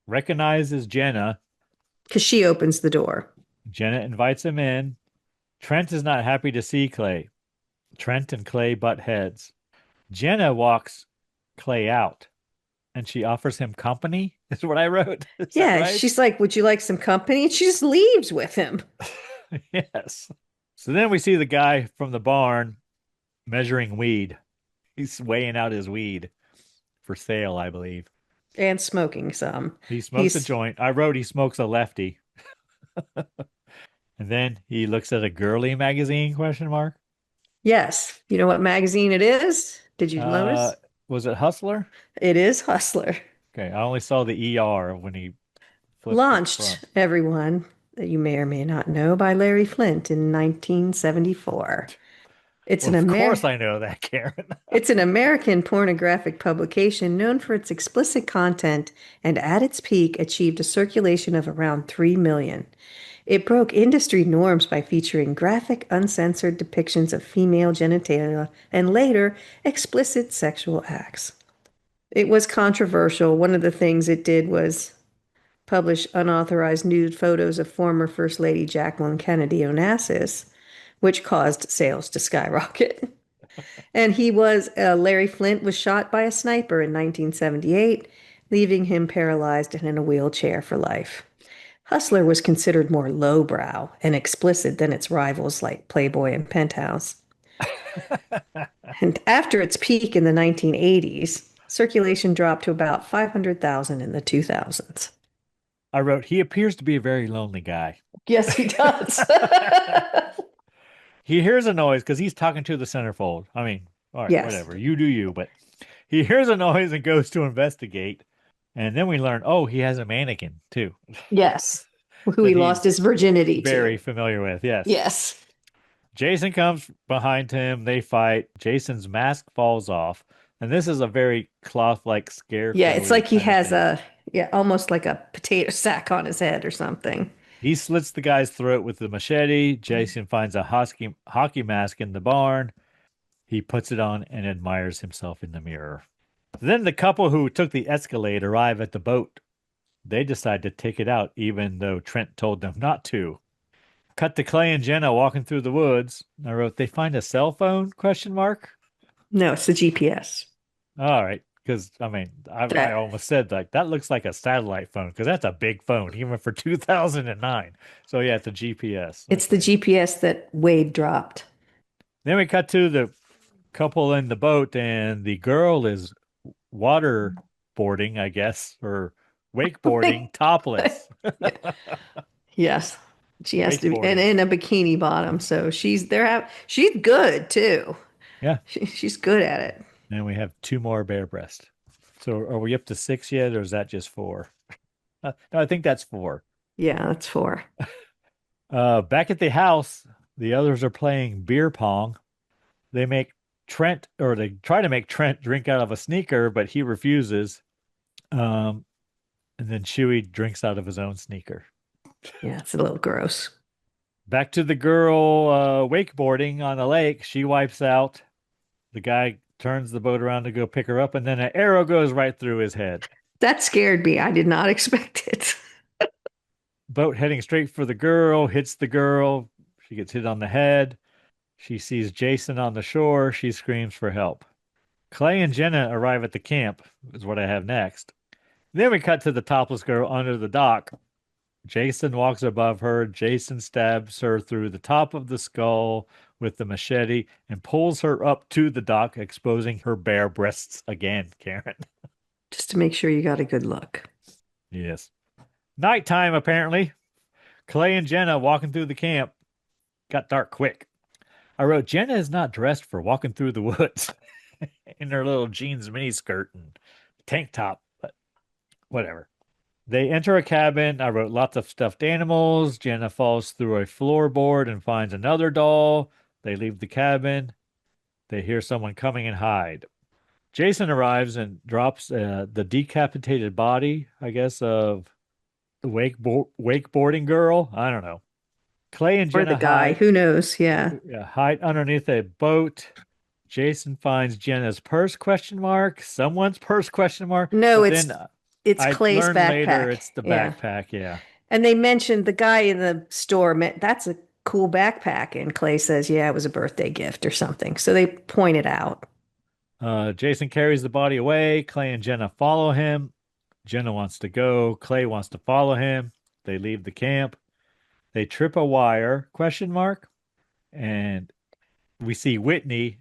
recognizes Jenna. Because she opens the door. Jenna invites him in. Trent is not happy to see Clay. Trent and Clay butt heads. Jenna walks Clay out, and she offers him company, is what I wrote. Is Yeah, right? she's like, would you like some company? And she just leaves with him. Yes. So then we see the guy from the barn measuring weed. He's weighing out his weed for sale, I believe. And smoking some. He smokes a joint. I wrote he smokes a lefty. And then he looks at a girly magazine, question mark. Yes. You know what magazine it is? Did you notice? Was it Hustler? It is Hustler. Okay, I only saw the ER when he flipped Launched, everyone, that you may or may not know, by Larry Flint in 1974. It's Well, an of course I know that, Karen. It's an American pornographic publication known for its explicit content and at its peak achieved a circulation of around 3 million. It broke industry norms by featuring graphic, uncensored depictions of female genitalia and later explicit sexual acts. It was controversial. One of the things it did was publish unauthorized nude photos of former First Lady Jacqueline Kennedy Onassis, which caused sales to skyrocket. And Larry Flint was shot by a sniper in 1978, leaving him paralyzed and in a wheelchair for life. Hustler was considered more lowbrow and explicit than its rivals like Playboy and Penthouse. And after its peak in the 1980s, circulation dropped to about 500,000 in the 2000s. I wrote, he appears to be a very lonely guy. Yes, he does. He hears a noise because he's talking to the centerfold. I mean, all right, Yes. whatever. You do you, but he hears a noise and goes to investigate. And then we learn, oh, he has a mannequin too. Yes. Who That he he's lost his virginity Very to. familiar with, yes. Yes. Jason comes behind him. They fight. Jason's mask falls off. And this is a very cloth-like scarecrow. Yeah, it's like he kind of has thing. almost like a potato sack on his head or something. He slits the guy's throat with the machete. Jason finds a hockey mask in the barn. He puts it on and admires himself in the mirror. Then the couple who took the Escalade arrive at the boat. They decide to take it out, even though Trent told them not to. Cut to Clay and Jenna walking through the woods. I wrote, they find a cell phone, question mark? No, it's the GPS. All right. Because, I mean, I almost said, like, that looks like a satellite phone, because that's a big phone, even for 2009. So, yeah, it's a GPS. It's the GPS that Wade dropped. Then we cut to the couple in the boat, and the girl is waterboarding, I guess, or wakeboarding, topless. Yes. She has to be, and Wakeboarding. in a bikini bottom. So she's good too. Yeah. She's good at it. And we have two more bare breast. So are we up to six yet, or is that just four? No, I think that's four. Yeah, that's four. Back at the house, the others are playing beer pong. They make Trent, or they try to make Trent drink out of a sneaker, but he refuses. Um, and then Chewie drinks out of his own sneaker. Yeah, it's a little gross. Back to the girl wakeboarding on the lake. She wipes out. The guy turns the boat around to go pick her up, and then an arrow goes right through his head. That scared me. I did not expect it. Boat heading straight for the girl, hits the girl. She gets hit on the head. She sees Jason on the shore. She screams for help. Clay and Jenna arrive at the camp, is what I have next. Then we cut to the topless girl under the dock. Jason walks above her. Jason stabs her through the top of the skull with the machete and pulls her up to the dock, exposing her bare breasts again, Karen. Just to make sure you got a good look. Yes. Nighttime, apparently. Clay and Jenna walking through the camp. Got dark quick. I wrote, Jenna is not dressed for walking through the woods in her little jeans miniskirt and tank top, but whatever. They enter a cabin. I wrote lots of stuffed animals. Jenna falls through a floorboard and finds another doll. They leave the cabin. They hear someone coming and hide. Jason arrives and drops the decapitated body, I guess, of the wakeboarding girl. I don't know. Clay and Or the Jenna guy. Who knows? Yeah. hide underneath a boat. Jason finds Jenna's purse, question mark. Someone's purse, question mark. No, But it's then it's I Clay's learned backpack. later it's the Yeah. backpack. Yeah. And they mentioned the guy in the store, that's a cool backpack. And Clay says, yeah, it was a birthday gift or something. So they point it out. Jason carries the body away. Clay and Jenna follow him. Jenna wants to go. Clay wants to follow him. They leave the camp. They trip a wire, question mark. And we see Whitney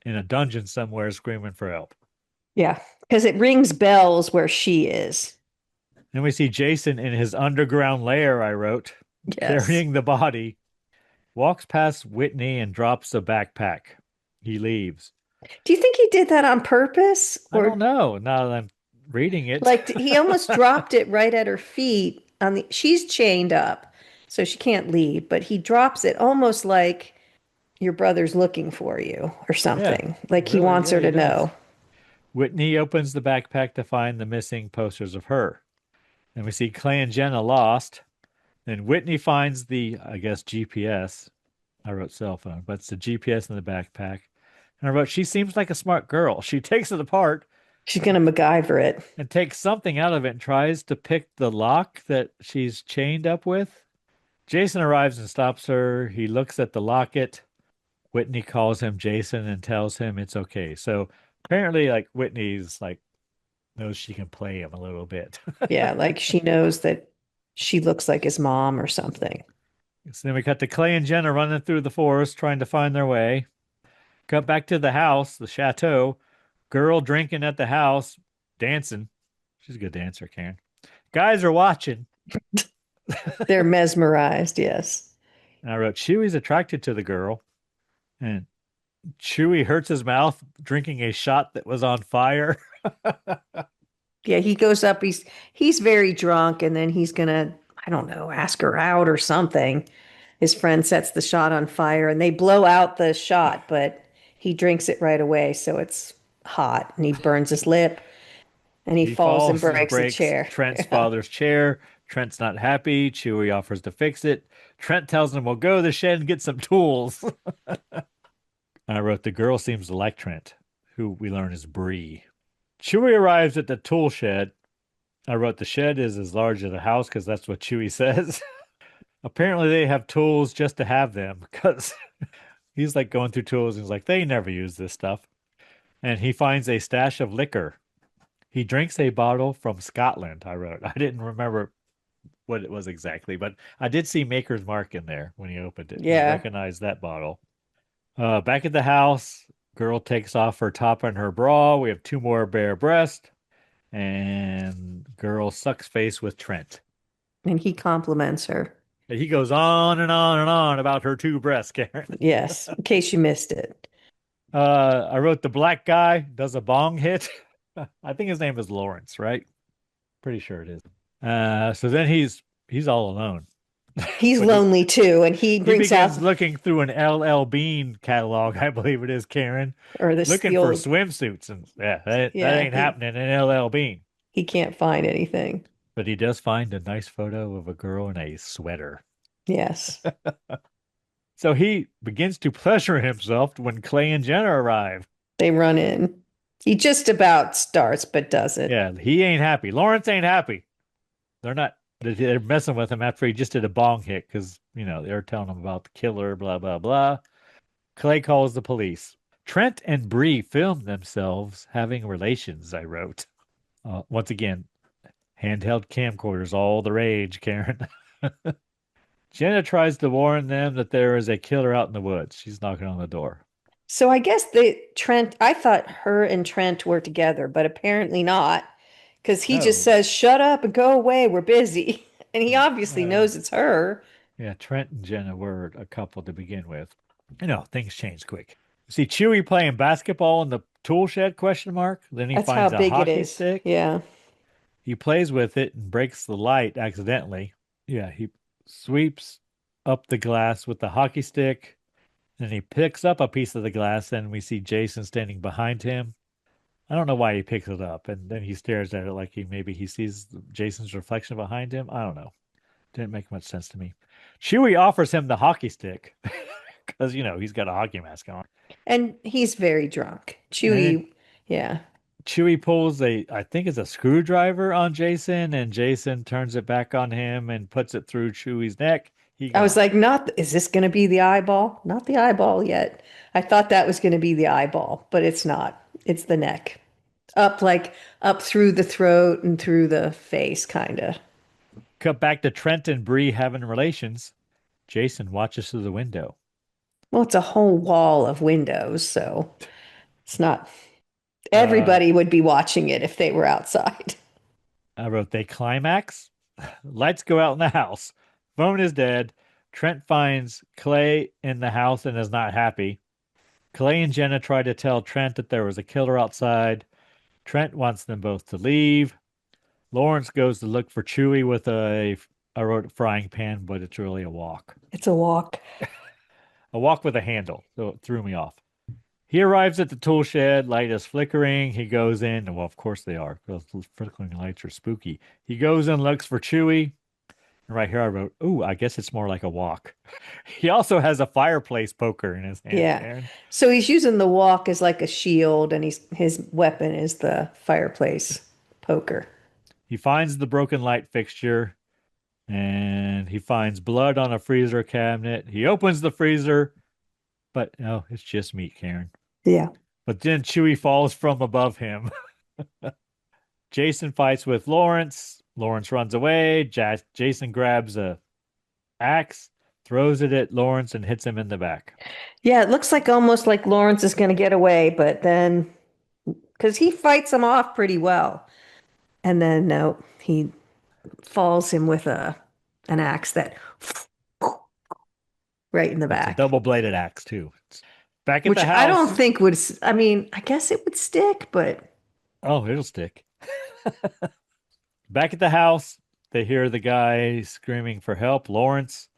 in a dungeon somewhere screaming for help. Yeah. Because it rings bells where she is. Then we see Jason in his underground lair, I wrote, Yes. carrying the body, walks past Whitney and drops a backpack. He leaves. Do you think he did that on purpose? I don't know now that I'm reading it. Like he almost dropped it right at her feet she's chained up, so she can't leave, but he drops it almost like your brother's looking for you or something. Like he really, wants her he to does. know. Whitney opens the backpack to find the missing posters of her. And we see Clay and Jenna lost. Then Whitney finds the, I guess, GPS. I wrote cell phone, but it's the GPS in the backpack. And I wrote, she seems like a smart girl. She takes it apart She's gonna MacGyver it. and takes something out of it and tries to pick the lock that she's chained up with. Jason arrives and stops her. He looks at the locket. Whitney calls him Jason and tells him it's okay. So apparently, like, Whitney's like knows she can play him a little bit. Yeah, like she knows that she looks like his mom or something. So then we cut to Clay and Jenna running through the forest trying to find their way. Cut back to the house, the chateau. Girl drinking at the house, dancing. She's a good dancer, Karen. Guys are watching. They're mesmerized, yes. And I wrote, Chewie's attracted to the girl. And Chewie hurts his mouth drinking a shot that was on fire. Yeah, he goes up, he's very drunk, and then he's gonna, I don't know, ask her out or something. His friend sets the shot on fire and they blow out the shot, but he drinks it right away, so it's hot and he burns his lip and he falls and breaks the chair. Trent's father's chair. Trent's not happy. Chewie offers to fix it. Trent tells him, we'll go to the shed and get some tools. I wrote, the girl seems to like Trent, who we learn is Bree. Chewie arrives at the tool shed. I wrote, the shed is as large as a house because that's what Chewie says. Apparently they have tools just to have them because he's like going through tools and he's like, they never use this stuff. And he finds a stash of liquor. He drinks a bottle from Scotland, I wrote. I didn't remember what it was exactly, but I did see Maker's Mark in there when he opened it. Yeah. I recognized that bottle. Back at the house, girl takes off her top and her bra. We have two more bare breasts. And girl sucks face with Trent. And he compliments her. And he goes on and on and on about her two breasts, Karen. Yes, in case you missed it. I wrote the black guy does a bong hit. I think his name is Lawrence, right? Pretty sure it is. So then he's all alone. He's But lonely too, and he he brings out begins looking through an LL Bean catalog, I believe it is, Karen, or this looking the for old swimsuits, and yeah, that yeah, ain't happening in LL Bean. he can't find anything. But he does find a nice photo of a girl in a sweater. Yes. So he begins to pleasure himself when Clay and Jenna arrive. They run in. He just about starts, but doesn't. Yeah, he ain't happy. Lawrence ain't happy. They're not. They're messing with him after he just did a bong hit because, they're telling him about the killer, blah, blah, blah. Clay calls the police. Trent and Bree film themselves having relations, I wrote. Once again, handheld camcorders, all the rage, Karen. Jenna tries to warn them that there is a killer out in the woods. She's knocking on the door. So I guess I thought her and Trent were together, but apparently not, because he just Oh. says, "Shut up and go away. We're busy." And he obviously knows it's her. Yeah, Trent and Jenna were a couple to begin with. Things change quick. See Chewie playing basketball in the tool shed, question mark. Then he That's how finds a big it hockey is. stick. Yeah. He plays with it and breaks the light accidentally. Yeah, he sweeps up the glass with the hockey stick. Then he picks up a piece of the glass and we see Jason standing behind him. I don't know why he picks it up, and then he stares at it like maybe he sees Jason's reflection behind him. I don't know. Didn't make much sense to me. Chewie offers him the hockey stick because he's got a hockey mask on. And he's very drunk. Yeah. Chewie pulls I think it's a screwdriver on Jason, and Jason turns it back on him and puts it through Chewie's neck. I was like, is this going to be the eyeball? Not the eyeball yet. I thought that was going to be the eyeball, but it's not. It's the neck. Up through the throat and through the face, kind of. Cut back to Trent and Bree having relations. Jason watches through the window. Well, it's a whole wall of windows, so it's not. Everybody would be watching it if they were outside. I wrote, they climax. Lights go out in the house. Phone is dead. Trent finds Clay in the house and is not happy. Clay and Jenna try to tell Trent that there was a killer outside. Trent wants them both to leave. Lawrence goes to look for Chewie with I wrote a frying pan, but it's really a wok. It's a wok. A wok with a handle, so it threw me off. He arrives at the tool shed. Light is flickering. He goes in, and well, of course they are, because flickering lights are spooky. He goes and looks for Chewie. And right here I wrote, "Ooh, I guess it's more like a wok." He also has a fireplace poker in his hand. Yeah. Aaron. So he's using the wok as like a shield, and his weapon is the fireplace poker. He finds the broken light fixture, and he finds blood on a freezer cabinet. He opens the freezer, but no, it's just meat, Karen. Yeah. But then Chewie falls from above him. Jason fights with Lawrence. Lawrence runs away. Jason grabs a axe, throws it at Lawrence, and hits him in the back. Yeah, it looks like almost like Lawrence is going to get away, but then because he fights him off pretty well. And then no, he falls him with an axe that right in the back. It's a double-bladed axe too. Back at Which the house. I don't think would. I mean, I guess it would stick, but oh, it'll stick. Back at the house, they hear the guy screaming for help. Lawrence.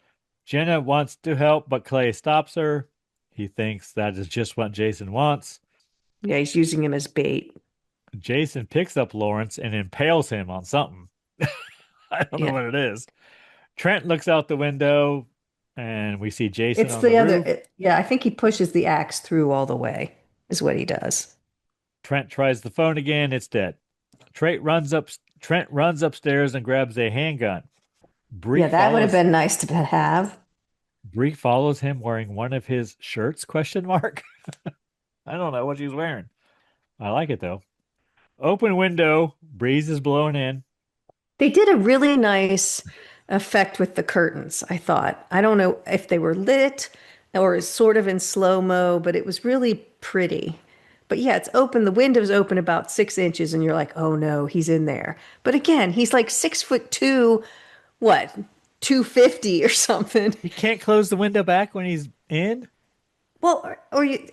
Jenna wants to help, but Clay stops her. He thinks that is just what Jason wants. yeah, he's using him as bait. Jason picks up Lawrence and impales him on something. I don't know what it is. Trent looks out the window, and we see Jason It's on the other. roof. Yeah, I think he pushes the axe through all the way. Is what he does. Trent tries the phone again. It's dead. Trent runs upstairs and grabs a handgun. Yeah, that would have been nice to have. Bree follows him wearing one of his shirts, question mark. I don't know what she's wearing. I like it though. Open window, breeze is blowing in. They did a really nice effect with the curtains, I thought. I don't know if they were lit or sort of in slow-mo, but it was really pretty. But yeah, it's open. The window's open about 6 inches, and you're like, oh no, he's in there. But again, he's like 6'2", what? 250 or something. He can't close the window back when he's in? Well, or you,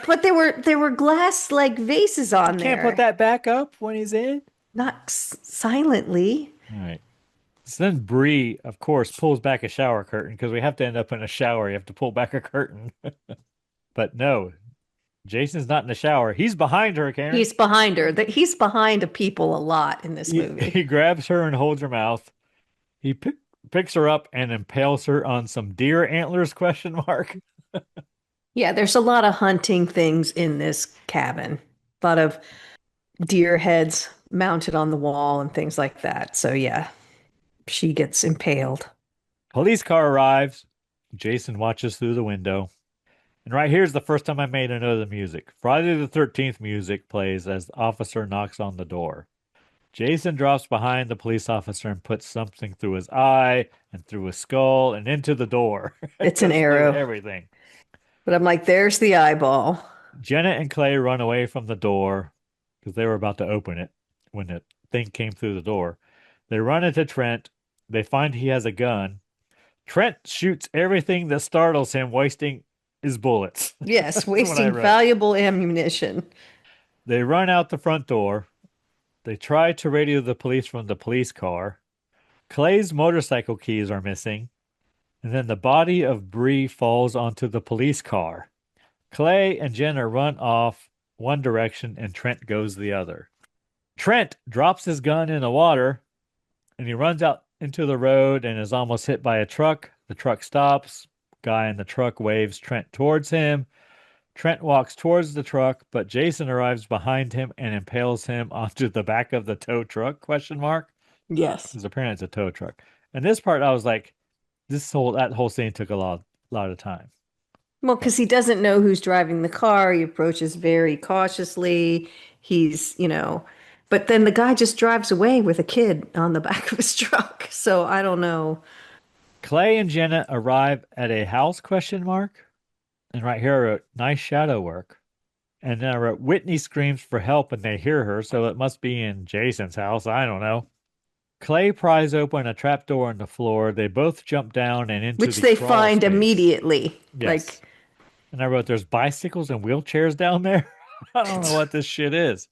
but there were glass like vases He on can't put there, that back up when he's in? not silently. All right. So then Bree, of course, pulls back a shower curtain because we have to end up in a shower. You have to pull back a curtain. But no, Jason's not in the shower. He's behind her, Karen. He's behind her. He's behind the people a lot in this He movie. grabs her and holds her mouth. He picks her up and impales her on some deer antlers, question mark. Yeah, there's a lot of hunting things in this cabin. A lot of deer heads mounted on the wall and things like that. So yeah, she gets impaled. Police car arrives. Jason watches through the window. And right here's the first time I made a note of the music. Friday the 13th music plays as the officer knocks on the door. Jason drops behind the police officer and puts something through his eye and through his skull and into the door. It's an Goes through arrow. everything. But I'm like, there's the eyeball. Jenna and Clay run away from the door because they were about to open it when the thing came through the door. They run into Trent. They find he has a gun. Trent shoots everything that startles him, wasting his bullets. Yes, That's what I wasting wrote. valuable ammunition. They run out the front door. They try to radio the police from the police car. Clay's motorcycle keys are missing. And then the body of Bree falls onto the police car. Clay and Jenna run off one direction and Trent goes the other. Trent drops his gun in the water and he runs out into the road and is almost hit by a truck. The truck stops. Guy in the truck waves Trent towards him. Trent walks towards the truck, but Jason arrives behind him and impales him onto the back of the tow truck, question mark. Yes. Because apparently it's a tow truck. And this part I was like, that whole scene took a lot of time. Well, because he doesn't know who's driving the car. He approaches very cautiously. But then the guy just drives away with a kid on the back of his truck. So I don't know. Clay and Jenna arrive at a house, question mark. And right here I wrote, nice shadow work. And then I wrote, Whitney screams for help and they hear her, so it must be in Jason's house. I don't know. Clay pries open a trapdoor in the floor. They both jump down and into Which the they crawl find space. immediately. Yes. And I wrote, there's bicycles and wheelchairs down there. I don't know what this shit is.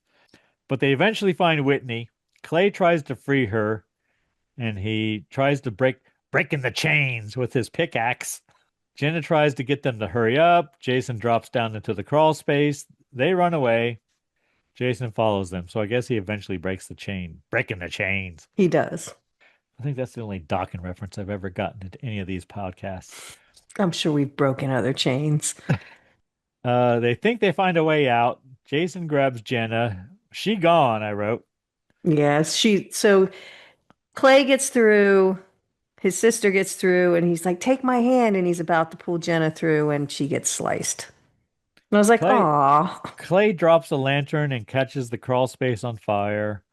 But they eventually find Whitney. Clay tries to free her, and he tries to breaking the chains with his pickaxe. Jenna tries to get them to hurry up. Jason drops down into the crawl space. They run away. Jason follows them. So I guess he eventually breaks the chain. Breaking the chains. He does. I think that's the only Dawkins reference I've ever gotten into any of these podcasts. I'm sure we've broken other chains. They think they find a way out. Jason grabs Jenna. She gone, I wrote. Yes, so Clay gets through, his sister gets through, and he's like, take my hand, and he's about to pull Jenna through, and she gets sliced. And I was like, aw. Clay drops a lantern and catches the crawl space on fire.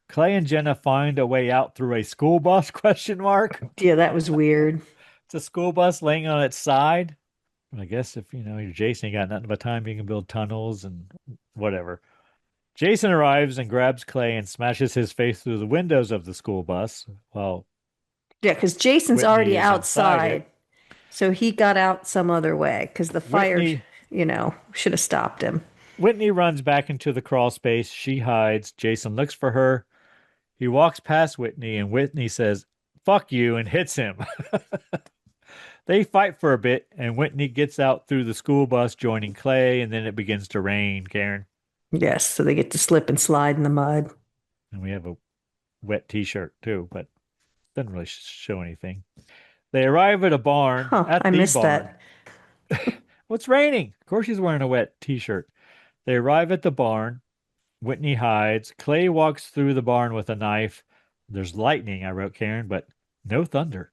Clay and Jenna find a way out through a school bus, question mark. Yeah, that was weird. It's a school bus laying on its side. I guess if, you're Jason, you got nothing but time, you can build tunnels and whatever. Jason arrives and grabs Clay and smashes his face through the windows of the school bus. Well, yeah, because Jason's Whitney already is outside. So he got out some other way because the fire, Whitney, should have stopped him. Whitney runs back into the crawl space. She hides. Jason looks for her. He walks past Whitney and Whitney says, fuck you, and hits him. They fight for a bit, and Whitney gets out through the school bus, joining Clay, and then it begins to rain, Karen. Yes, so they get to slip and slide in the mud. And we have a wet t-shirt, too, but doesn't really show anything. They arrive at a barn. I missed that. Well, it's raining. Of course she's wearing a wet t-shirt. They arrive at the barn. Whitney hides. Clay walks through the barn with a knife. There's lightning, I wrote, Karen, but no thunder.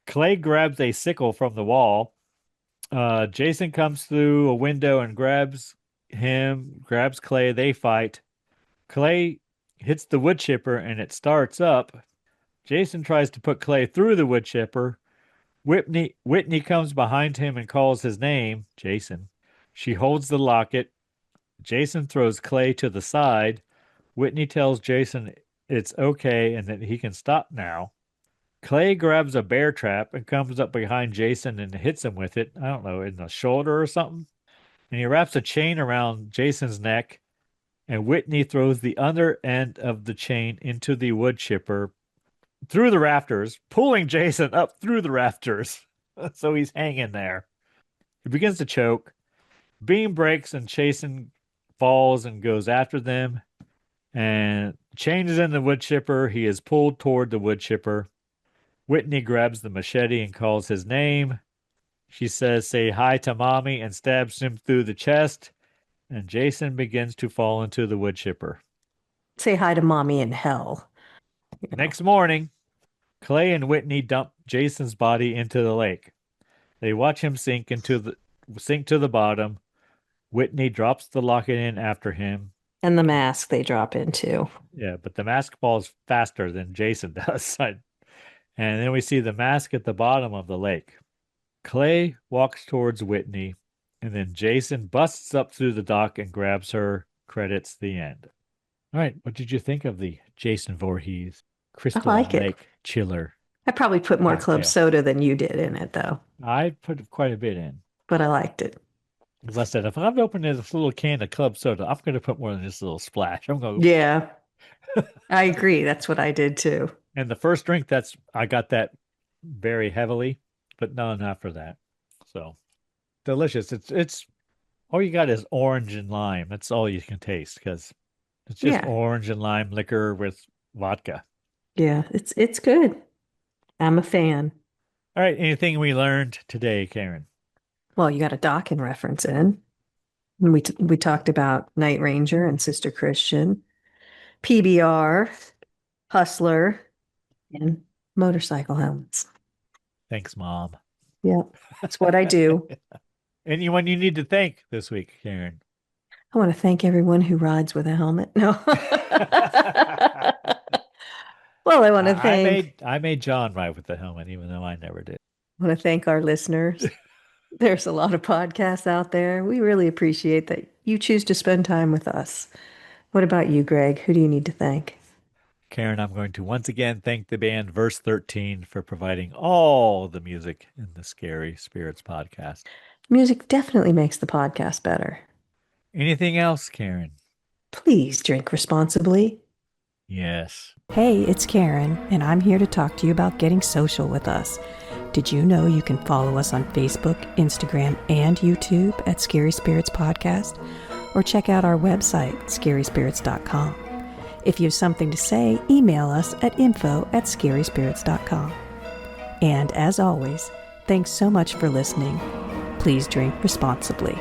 Clay grabs a sickle from the wall. Jason comes through a window and grabs Clay. They fight. Clay hits the wood chipper and it starts up. Jason tries to put Clay through the wood chipper. Whitney comes behind him and calls his name, Jason. She holds the locket. Jason throws Clay to the side. Whitney tells Jason it's okay and that he can stop now. Clay grabs a bear trap and comes up behind Jason and hits him with it. I don't know, in the shoulder or something. And he wraps a chain around Jason's neck, and Whitney throws the other end of the chain into the wood chipper through the rafters, pulling Jason up through the rafters. So he's hanging there. He begins to choke. Beam breaks and Jason falls and goes after them. And chain is in the wood chipper. He is pulled toward the wood chipper. Whitney grabs the machete and calls his name. She says, "Say hi to mommy," and stabs him through the chest. And Jason begins to fall into the wood chipper. Say hi to mommy in hell. Next morning, Clay and Whitney dump Jason's body into the lake. They watch him sink to the bottom. Whitney drops the locket in after him. And the mask they drop into. Yeah, but the mask falls faster than Jason does. And then we see the mask at the bottom of the lake. Clay walks towards Whitney, and then Jason busts up through the dock and grabs her. Credits the end. All right, what did you think of the Jason Voorhees Crystal Lake Chiller? I probably put more cocktail? club soda than you did in it, though. I put quite a bit in. But I liked it. As I said, if I'm opening this little can of club soda, I'm going to put more than this little splash. I'm going. Yeah, I agree. That's what I did too. And the first drink, I got that very heavily, but none after that. So delicious. It's all you got is orange and lime. That's all you can taste because it's just orange and lime liquor with vodka. Yeah, it's good. I'm a fan. All right. Anything we learned today, Karen? Well, you got a Dawkins reference in. We talked about Night Ranger and Sister Christian, PBR, Hustler, and motorcycle helmets. Thanks, Mom. Yeah, that's what I do. Anyone you need to thank this week, Karen? I want to thank everyone who rides with a helmet. No. Well, I want to thank... I made John ride with the helmet, even though I never did. I want to thank our listeners. There's a lot of podcasts out there. We really appreciate that you choose to spend time with us. What about you, Greg? Who do you need to thank? Karen, I'm going to once again thank the band Verse 13 for providing all the music in the Scary Spirits podcast. Music definitely makes the podcast better. Anything else, Karen? Please drink responsibly. Yes. Hey, it's Karen, and I'm here to talk to you about getting social with us. Did you know you can follow us on Facebook, Instagram, and YouTube at Scary Spirits Podcast? Or check out our website, scaryspirits.com. If you have something to say, email us at info@scaryspirits.com. And as always, thanks so much for listening. Please drink responsibly.